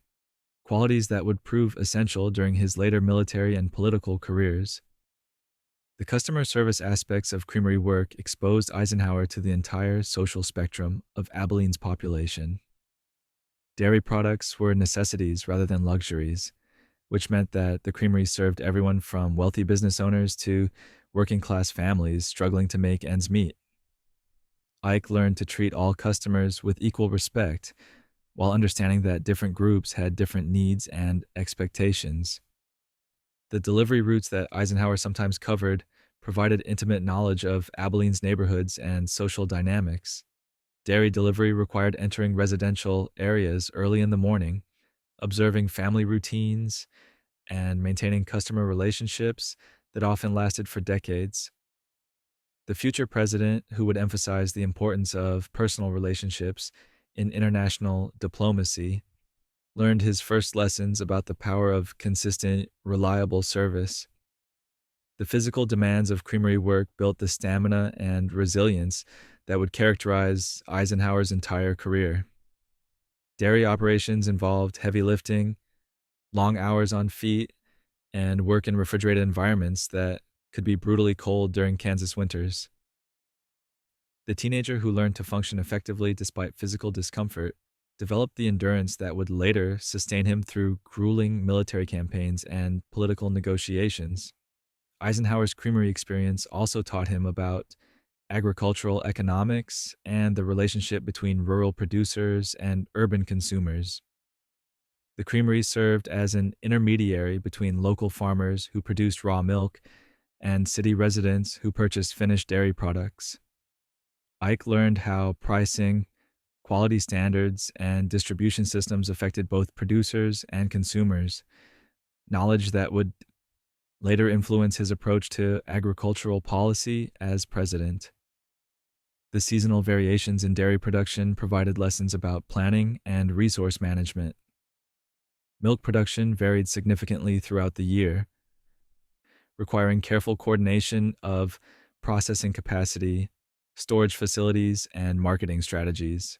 qualities that would prove essential during his later military and political careers. The customer service aspects of creamery work exposed Eisenhower to the entire social spectrum of Abilene's population. Dairy products were necessities rather than luxuries, which meant that the creamery served everyone from wealthy business owners to working-class families struggling to make ends meet. Ike learned to treat all customers with equal respect, while understanding that different groups had different needs and expectations. The delivery routes that Eisenhower sometimes covered provided intimate knowledge of Abilene's neighborhoods and social dynamics. Dairy delivery required entering residential areas early in the morning, observing family routines, and maintaining customer relationships that often lasted for decades. The future president, who would emphasize the importance of personal relationships, in international diplomacy, learned his first lessons about the power of consistent, reliable service. The physical demands of creamery work built the stamina and resilience that would characterize Eisenhower's entire career. Dairy operations involved heavy lifting, long hours on feet, and work in refrigerated environments that could be brutally cold during Kansas winters. The teenager who learned to function effectively despite physical discomfort developed the endurance that would later sustain him through grueling military campaigns and political negotiations. Eisenhower's creamery experience also taught him about agricultural economics and the relationship between rural producers and urban consumers. The creamery served as an intermediary between local farmers who produced raw milk and city residents who purchased finished dairy products. Ike learned how pricing, quality standards, and distribution systems affected both producers and consumers, knowledge that would later influence his approach to agricultural policy as president. The seasonal variations in dairy production provided lessons about planning and resource management. Milk production varied significantly throughout the year, requiring careful coordination of processing capacity, storage facilities, and marketing strategies.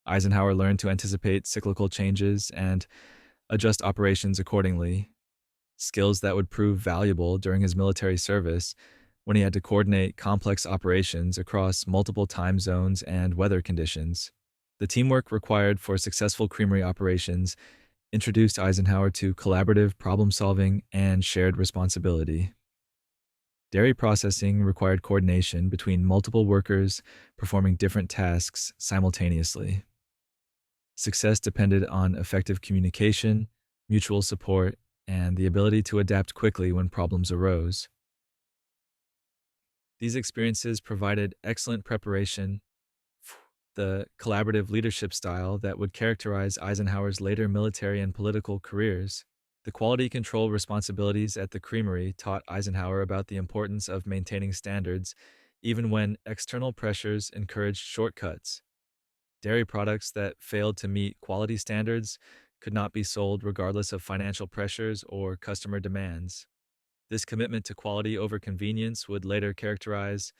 Eisenhower learned to anticipate cyclical changes and adjust operations accordingly, skills that would prove valuable during his military service when he had to coordinate complex operations across multiple time zones and weather conditions. The teamwork required for successful creamery operations introduced Eisenhower to collaborative problem solving and shared responsibility. Dairy processing required coordination between multiple workers performing different tasks simultaneously. Success depended on effective communication, mutual support, and the ability to adapt quickly when problems arose. These experiences provided excellent preparation for the collaborative leadership style that would characterize Eisenhower's later military and political careers. The quality control responsibilities at the creamery taught Eisenhower about the importance of maintaining standards, even when external pressures encouraged shortcuts. Dairy products that failed to meet quality standards could not be sold regardless of financial pressures or customer demands. This commitment to quality over convenience would later characterize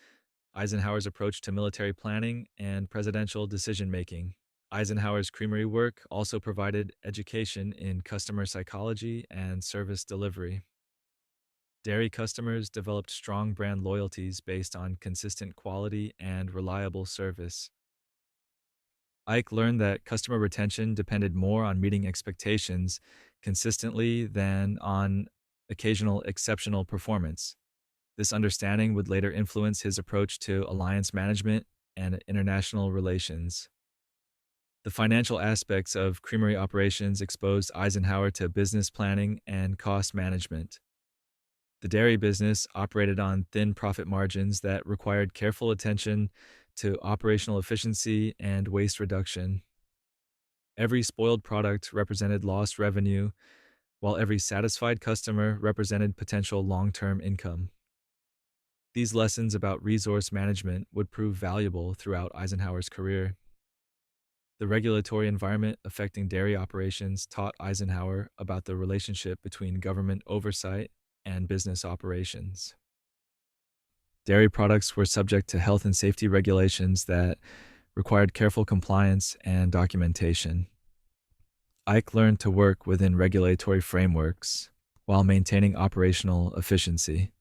Eisenhower's approach to military planning and presidential decision-making. Eisenhower's creamery work also provided education in customer psychology and service delivery. Dairy customers developed strong brand loyalties based on consistent quality and reliable service. Ike learned that customer retention depended more on meeting expectations consistently than on occasional exceptional performance. This understanding would later influence his approach to alliance management and international relations. The financial aspects of creamery operations exposed Eisenhower to business planning and cost management. The dairy business operated on thin profit margins that required careful attention to operational efficiency and waste reduction. Every spoiled product represented lost revenue, while every satisfied customer represented potential long-term income. These lessons about resource management would prove valuable throughout Eisenhower's career. The regulatory environment affecting dairy operations taught Eisenhower about the relationship between government oversight and business operations. Dairy products were subject to health and safety regulations that required careful compliance and documentation. Ike learned to work within regulatory frameworks while maintaining operational efficiency.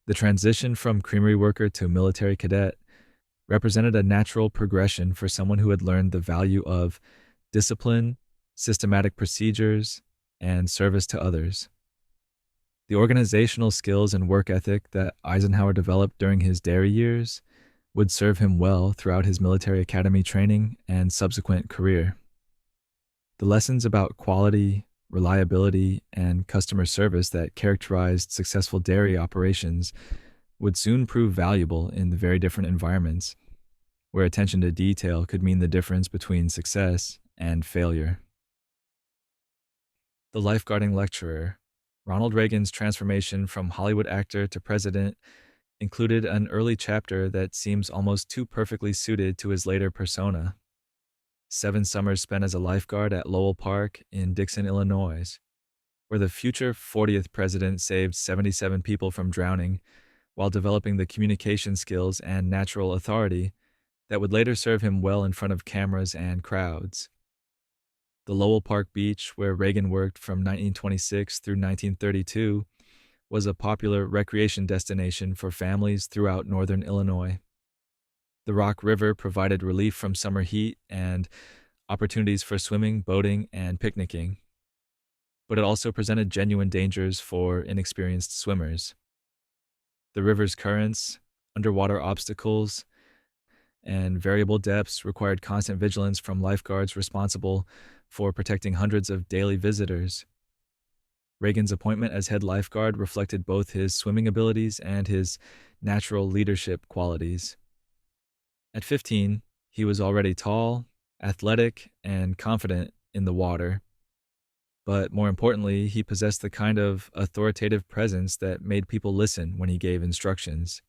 The transition from creamery worker to military cadet represented a natural progression for someone who had learned the value of discipline, systematic procedures, and service to others. The organizational skills and work ethic that Eisenhower developed during his dairy years would serve him well throughout his military academy training and subsequent career. The lessons about quality, reliability, and customer service that characterized successful dairy operations would soon prove valuable in the very different environments, where attention to detail could mean the difference between success and failure. The lifeguarding lecturer. Ronald Reagan's transformation from Hollywood actor to president included an early chapter that seems almost too perfectly suited to his later persona. 7 summers spent as a lifeguard at Lowell Park in Dixon, Illinois, where the future 40th president saved 77 people from drowning while developing the communication skills and natural authority that would later serve him well in front of cameras and crowds. The Lowell Park Beach, where Reagan worked from 1926 through 1932, was a popular recreation destination for families throughout northern Illinois. The Rock River provided relief from summer heat and opportunities for swimming, boating, and picnicking, but it also presented genuine dangers for inexperienced swimmers. The river's currents, underwater obstacles, and variable depths required constant vigilance from lifeguards responsible for protecting hundreds of daily visitors. Reagan's appointment as head lifeguard reflected both his swimming abilities and his natural leadership qualities. At 15, he was already tall, athletic, and confident in the water. But more importantly, he possessed the kind of authoritative presence that made people listen when he gave instructions.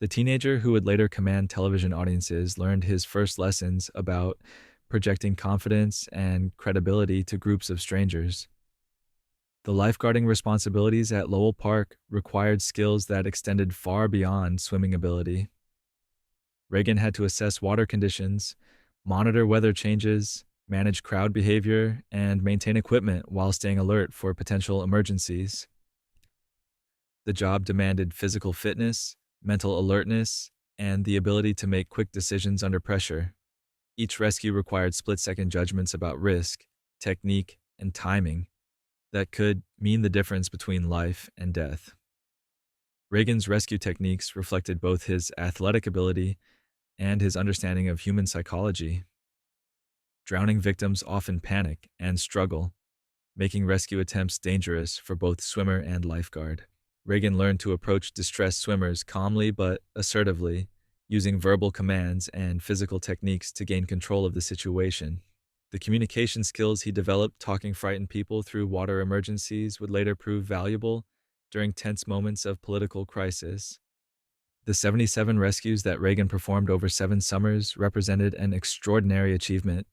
The teenager who would later command television audiences learned his first lessons about projecting confidence and credibility to groups of strangers. The lifeguarding responsibilities at Lowell Park required skills that extended far beyond swimming ability. Reagan had to assess water conditions, monitor weather changes, manage crowd behavior, and maintain equipment while staying alert for potential emergencies. The job demanded physical fitness, mental alertness, and the ability to make quick decisions under pressure. Each rescue required split-second judgments about risk, technique, and timing that could mean the difference between life and death. Reagan's rescue techniques reflected both his athletic ability and his understanding of human psychology. Drowning victims often panic and struggle, making rescue attempts dangerous for both swimmer and lifeguard. Reagan learned to approach distressed swimmers calmly but assertively, using verbal commands and physical techniques to gain control of the situation. The communication skills he developed talking frightened people through water emergencies would later prove valuable during tense moments of political crisis. The 77 rescues that Reagan performed over 7 summers represented an extraordinary achievement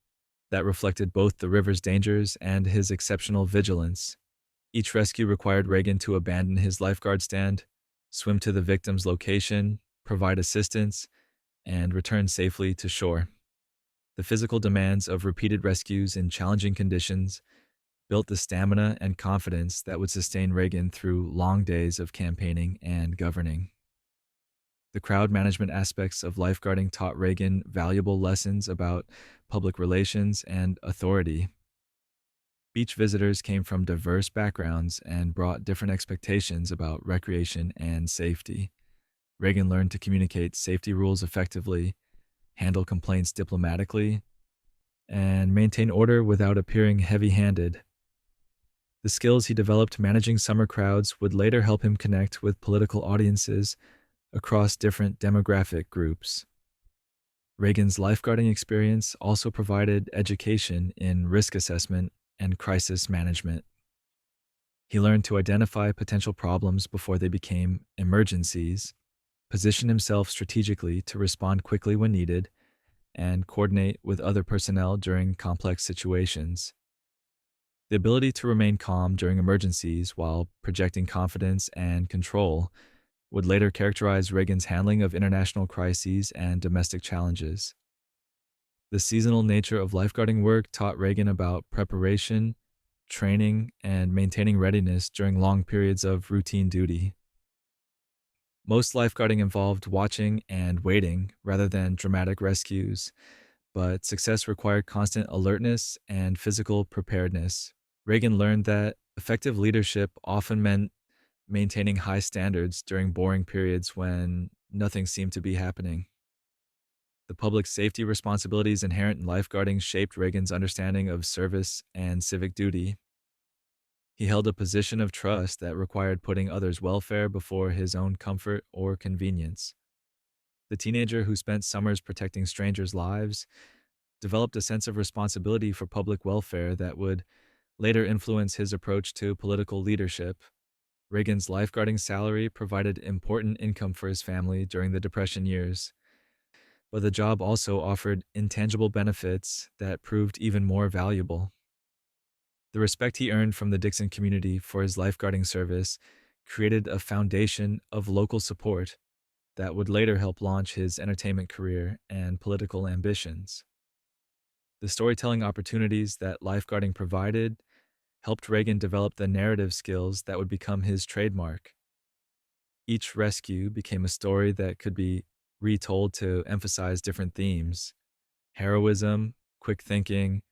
that reflected both the river's dangers and his exceptional vigilance. Each rescue required Reagan to abandon his lifeguard stand, swim to the victim's location, provide assistance, and return safely to shore. The physical demands of repeated rescues in challenging conditions built the stamina and confidence that would sustain Reagan through long days of campaigning and governing. The crowd management aspects of lifeguarding taught Reagan valuable lessons about public relations and authority. Beach visitors came from diverse backgrounds and brought different expectations about recreation and safety. Reagan learned to communicate safety rules effectively, handle complaints diplomatically, and maintain order without appearing heavy-handed. The skills he developed managing summer crowds would later help him connect with political audiences across different demographic groups. Reagan's lifeguarding experience also provided education in risk assessment and crisis management. He learned to identify potential problems before they became emergencies, position himself strategically to respond quickly when needed, and coordinate with other personnel during complex situations. The ability to remain calm during emergencies while projecting confidence and control would later characterize Reagan's handling of international crises and domestic challenges. The seasonal nature of lifeguarding work taught Reagan about preparation, training, and maintaining readiness during long periods of routine duty. Most lifeguarding involved watching and waiting rather than dramatic rescues, but success required constant alertness and physical preparedness. Reagan learned that effective leadership often meant maintaining high standards during boring periods when nothing seemed to be happening. The public safety responsibilities inherent in lifeguarding shaped Reagan's understanding of service and civic duty. He held a position of trust that required putting others' welfare before his own comfort or convenience. The teenager who spent summers protecting strangers' lives developed a sense of responsibility for public welfare that would later influence his approach to political leadership. Reagan's lifeguarding salary provided important income for his family during the Depression years. but the job also offered intangible benefits that proved even more valuable. The respect he earned from the Dixon community for his lifeguarding service created a foundation of local support that would later help launch his entertainment career and political ambitions. The storytelling opportunities that lifeguarding provided helped Reagan develop the narrative skills that would become his trademark. Each rescue became a story that could be retold to emphasize different themes: heroism, quick thinking,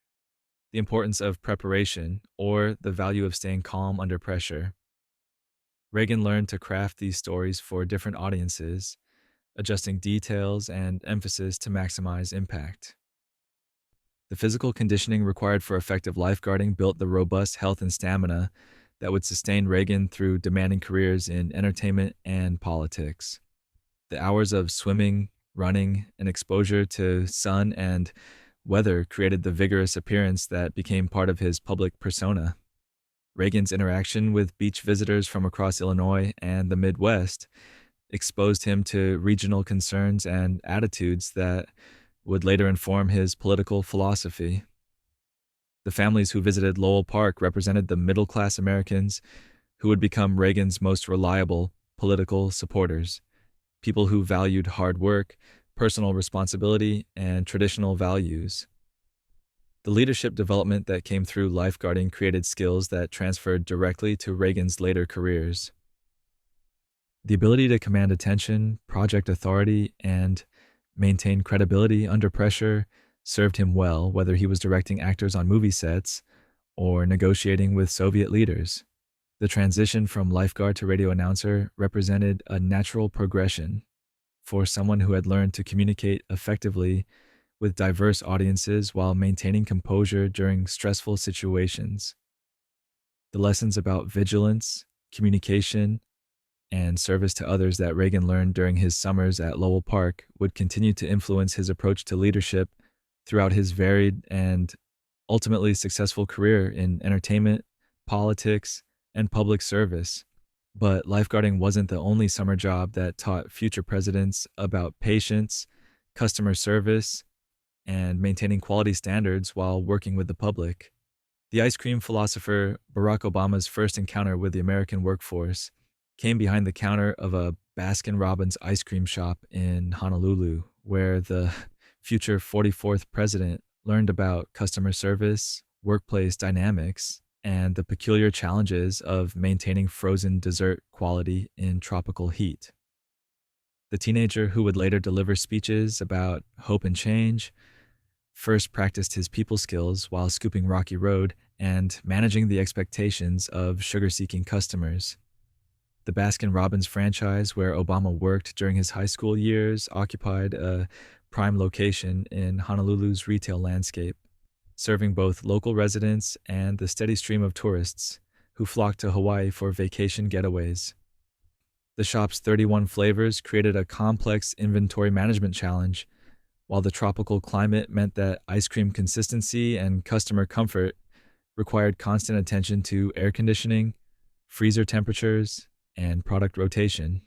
the importance of preparation, or the value of staying calm under pressure. Reagan learned to craft these stories for different audiences, adjusting details and emphasis to maximize impact. The physical conditioning required for effective lifeguarding built the robust health and stamina that would sustain Reagan through demanding careers in entertainment and politics. The hours of swimming, running, and exposure to sun and weather created the vigorous appearance that became part of his public persona. Reagan's interaction with beach visitors from across Illinois and the Midwest exposed him to regional concerns and attitudes that would later inform his political philosophy. The families who visited Lowell Park represented the middle-class Americans who would become Reagan's most reliable political supporters, people who valued hard work, personal responsibility, and traditional values. The leadership development that came through lifeguarding created skills that transferred directly to Reagan's later careers. The ability to command attention, project authority, and maintain credibility under pressure served him well, whether he was directing actors on movie sets or negotiating with Soviet leaders. The transition from lifeguard to radio announcer represented a natural progression for someone who had learned to communicate effectively with diverse audiences while maintaining composure during stressful situations. The lessons about vigilance, communication, and service to others that Reagan learned during his summers at Lowell Park would continue to influence his approach to leadership throughout his varied and ultimately successful career in entertainment, politics, and public service. But lifeguarding wasn't the only summer job that taught future presidents about patience, customer service, and maintaining quality standards while working with the public. The ice cream philosopher Barack Obama's first encounter with the American workforce came behind the counter of a Baskin-Robbins ice cream shop in Honolulu, where the future 44th president learned about customer service, workplace dynamics, and the peculiar challenges of maintaining frozen dessert quality in tropical heat. The teenager who would later deliver speeches about hope and change first practiced his people skills while scooping Rocky Road and managing the expectations of sugar-seeking customers. The Baskin-Robbins franchise, where Obama worked during his high school years, occupied a prime location in Honolulu's retail landscape, serving both local residents and the steady stream of tourists who flocked to Hawaii for vacation getaways. The shop's 31 flavors created a complex inventory management challenge, while the tropical climate meant that ice cream consistency and customer comfort required constant attention to air conditioning, freezer temperatures, and product rotation.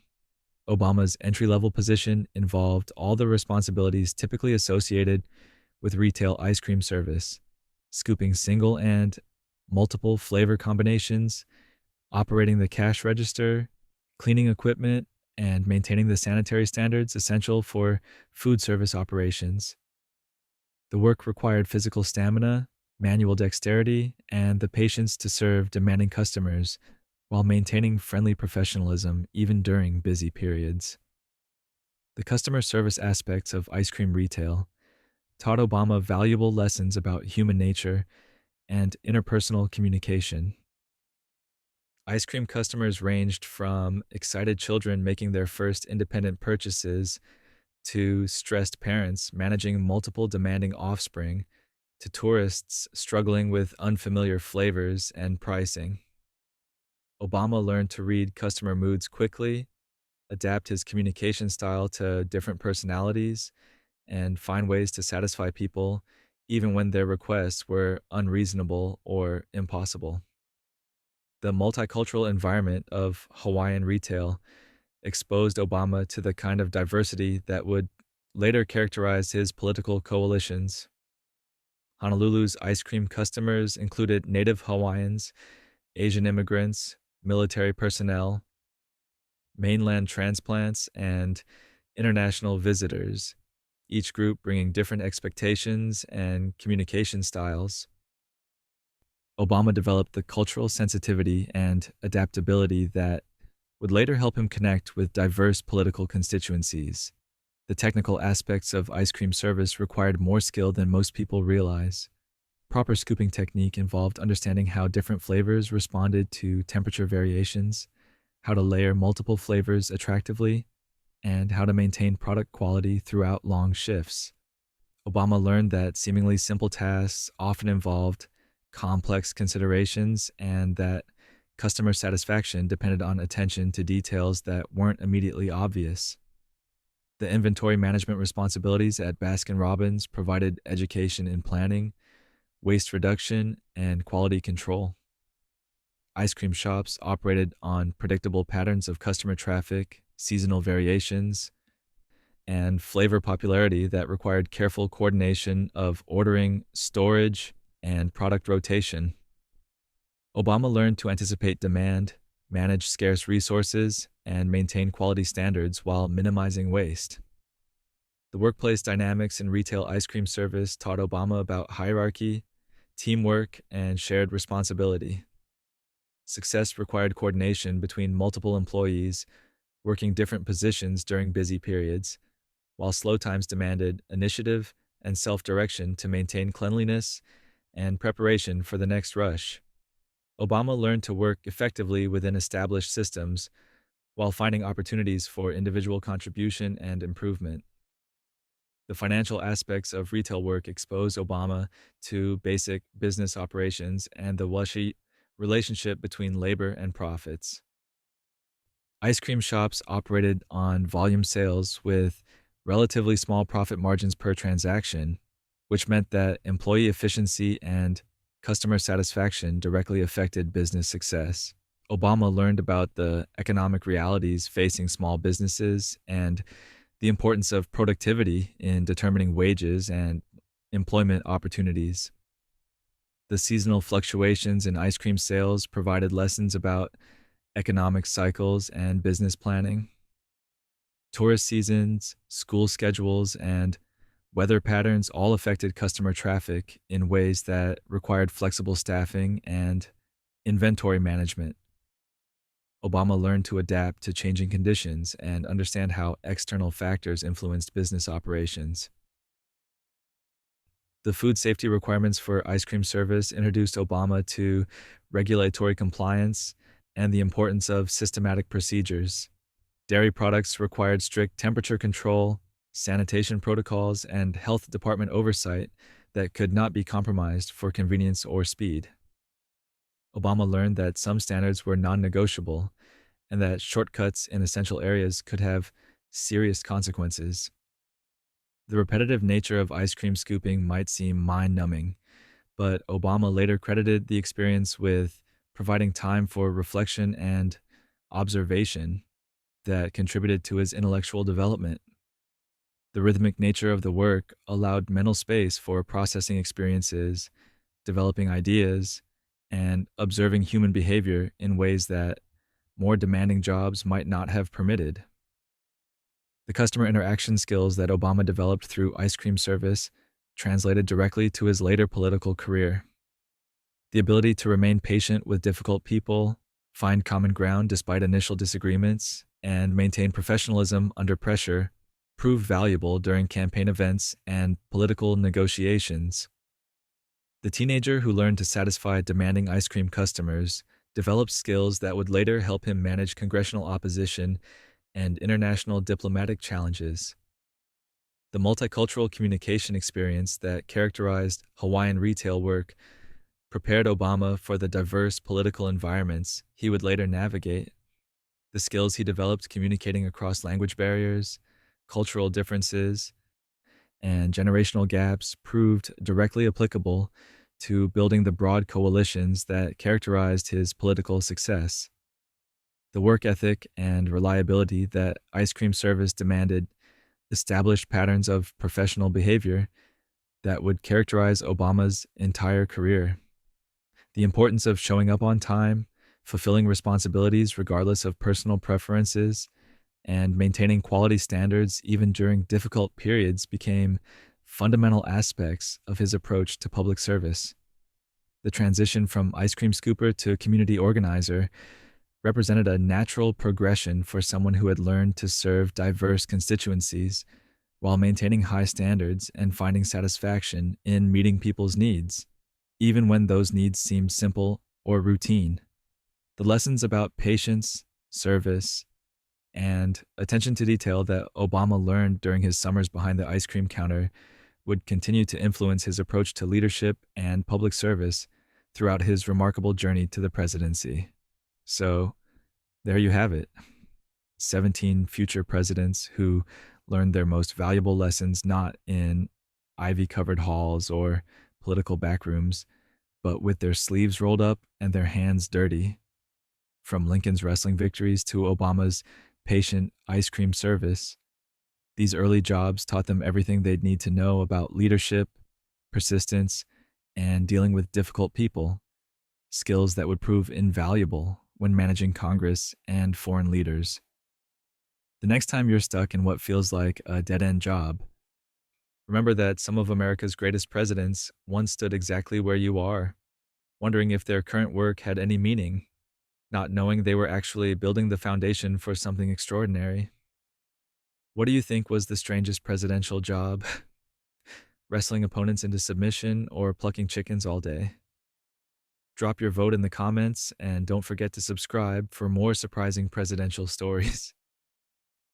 Obama's entry-level position involved all the responsibilities typically associated with retail ice cream service: scooping single and multiple flavor combinations, operating the cash register, cleaning equipment, and maintaining the sanitary standards essential for food service operations. The work required physical stamina, manual dexterity, and the patience to serve demanding customers while maintaining friendly professionalism even during busy periods. The customer service aspects of ice cream retail taught Obama valuable lessons about human nature and interpersonal communication. Ice cream customers ranged from excited children making their first independent purchases to stressed parents managing multiple demanding offspring to tourists struggling with unfamiliar flavors and pricing. Obama learned to read customer moods quickly, adapt his communication style to different personalities, and find ways to satisfy people even when their requests were unreasonable or impossible. The multicultural environment of Hawaiian retail exposed Obama to the kind of diversity that would later characterized his political coalitions. Honolulu's ice cream customers included native Hawaiians, Asian immigrants, military personnel, mainland transplants, and international visitors, each group bringing different expectations and communication styles. Obama developed the cultural sensitivity and adaptability that would later help him connect with diverse political constituencies. The technical aspects of ice cream service required more skill than most people realize. Proper scooping technique involved understanding how different flavors responded to temperature variations, how to layer multiple flavors attractively, and how to maintain product quality throughout long shifts. Obama learned that seemingly simple tasks often involved complex considerations and that customer satisfaction depended on attention to details that weren't immediately obvious. The inventory management responsibilities at Baskin-Robbins provided education in planning, waste reduction, and quality control. Ice cream shops operated on predictable patterns of customer traffic, seasonal variations, and flavor popularity that required careful coordination of ordering, storage, and product rotation. Obama learned to anticipate demand, manage scarce resources, and maintain quality standards while minimizing waste. The workplace dynamics in retail ice cream service taught Obama about hierarchy, teamwork, and shared responsibility. Success required coordination between multiple employees working different positions during busy periods, while slow times demanded initiative and self-direction to maintain cleanliness and preparation for the next rush. Obama learned to work effectively within established systems while finding opportunities for individual contribution and improvement. The financial aspects of retail work exposed Obama to basic business operations and the wishy relationship between labor and profits. Ice cream shops operated on volume sales with relatively small profit margins per transaction, which meant that employee efficiency and customer satisfaction directly affected business success. Obama learned about the economic realities facing small businesses and the importance of productivity in determining wages and employment opportunities. The seasonal fluctuations in ice cream sales provided lessons about economic cycles and business planning. Tourist seasons, school schedules, and weather patterns all affected customer traffic in ways that required flexible staffing and inventory management. Obama learned to adapt to changing conditions and understand how external factors influenced business operations. The food safety requirements for ice cream service introduced Obama to regulatory compliance and the importance of systematic procedures. Dairy products required strict temperature control, sanitation protocols, and health department oversight that could not be compromised for convenience or speed. Obama learned that some standards were non-negotiable and that shortcuts in essential areas could have serious consequences. The repetitive nature of ice cream scooping might seem mind-numbing, but Obama later credited the experience with providing time for reflection and observation that contributed to his intellectual development. The rhythmic nature of the work allowed mental space for processing experiences, developing ideas, and observing human behavior in ways that more demanding jobs might not have permitted. The customer interaction skills that Obama developed through ice cream service translated directly to his later political career. The ability to remain patient with difficult people, find common ground despite initial disagreements, and maintain professionalism under pressure proved valuable during campaign events and political negotiations. The teenager who learned to satisfy demanding ice cream customers developed skills that would later help him manage congressional opposition and international diplomatic challenges. The multicultural communication experience that characterized Hawaiian retail work prepared Obama for the diverse political environments he would later navigate. The skills he developed communicating across language barriers, cultural differences, and generational gaps proved directly applicable to building the broad coalitions that characterized his political success. The work ethic and reliability that ice cream service demanded established patterns of professional behavior that would characterize Obama's entire career. The importance of showing up on time, fulfilling responsibilities regardless of personal preferences, and maintaining quality standards even during difficult periods became fundamental aspects of his approach to public service. The transition from ice cream scooper to community organizer represented a natural progression for someone who had learned to serve diverse constituencies while maintaining high standards and finding satisfaction in meeting people's needs, even when those needs seemed simple or routine. The lessons about patience, service, and attention to detail that Obama learned during his summers behind the ice cream counter would continue to influence his approach to leadership and public service throughout his remarkable journey to the presidency. So, there you have it. 17 future presidents who learned their most valuable lessons not in ivy-covered halls or political backrooms, but with their sleeves rolled up and their hands dirty. From Lincoln's wrestling victories to Obama's patient ice cream service, these early jobs taught them everything they'd need to know about leadership, persistence, and dealing with difficult people, skills that would prove invaluable when managing Congress and foreign leaders. The next time you're stuck in what feels like a dead-end job, remember that some of America's greatest presidents once stood exactly where you are, wondering if their current work had any meaning, not knowing they were actually building the foundation for something extraordinary. What do you think was the strangest presidential job? Wrestling opponents into submission or plucking chickens all day? Drop your vote in the comments and don't forget to subscribe for more surprising presidential stories.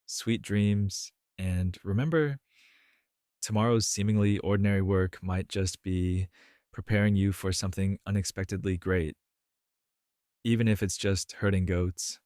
Sweet dreams, and remember, tomorrow's seemingly ordinary work might just be preparing you for something unexpectedly great, even if it's just herding goats.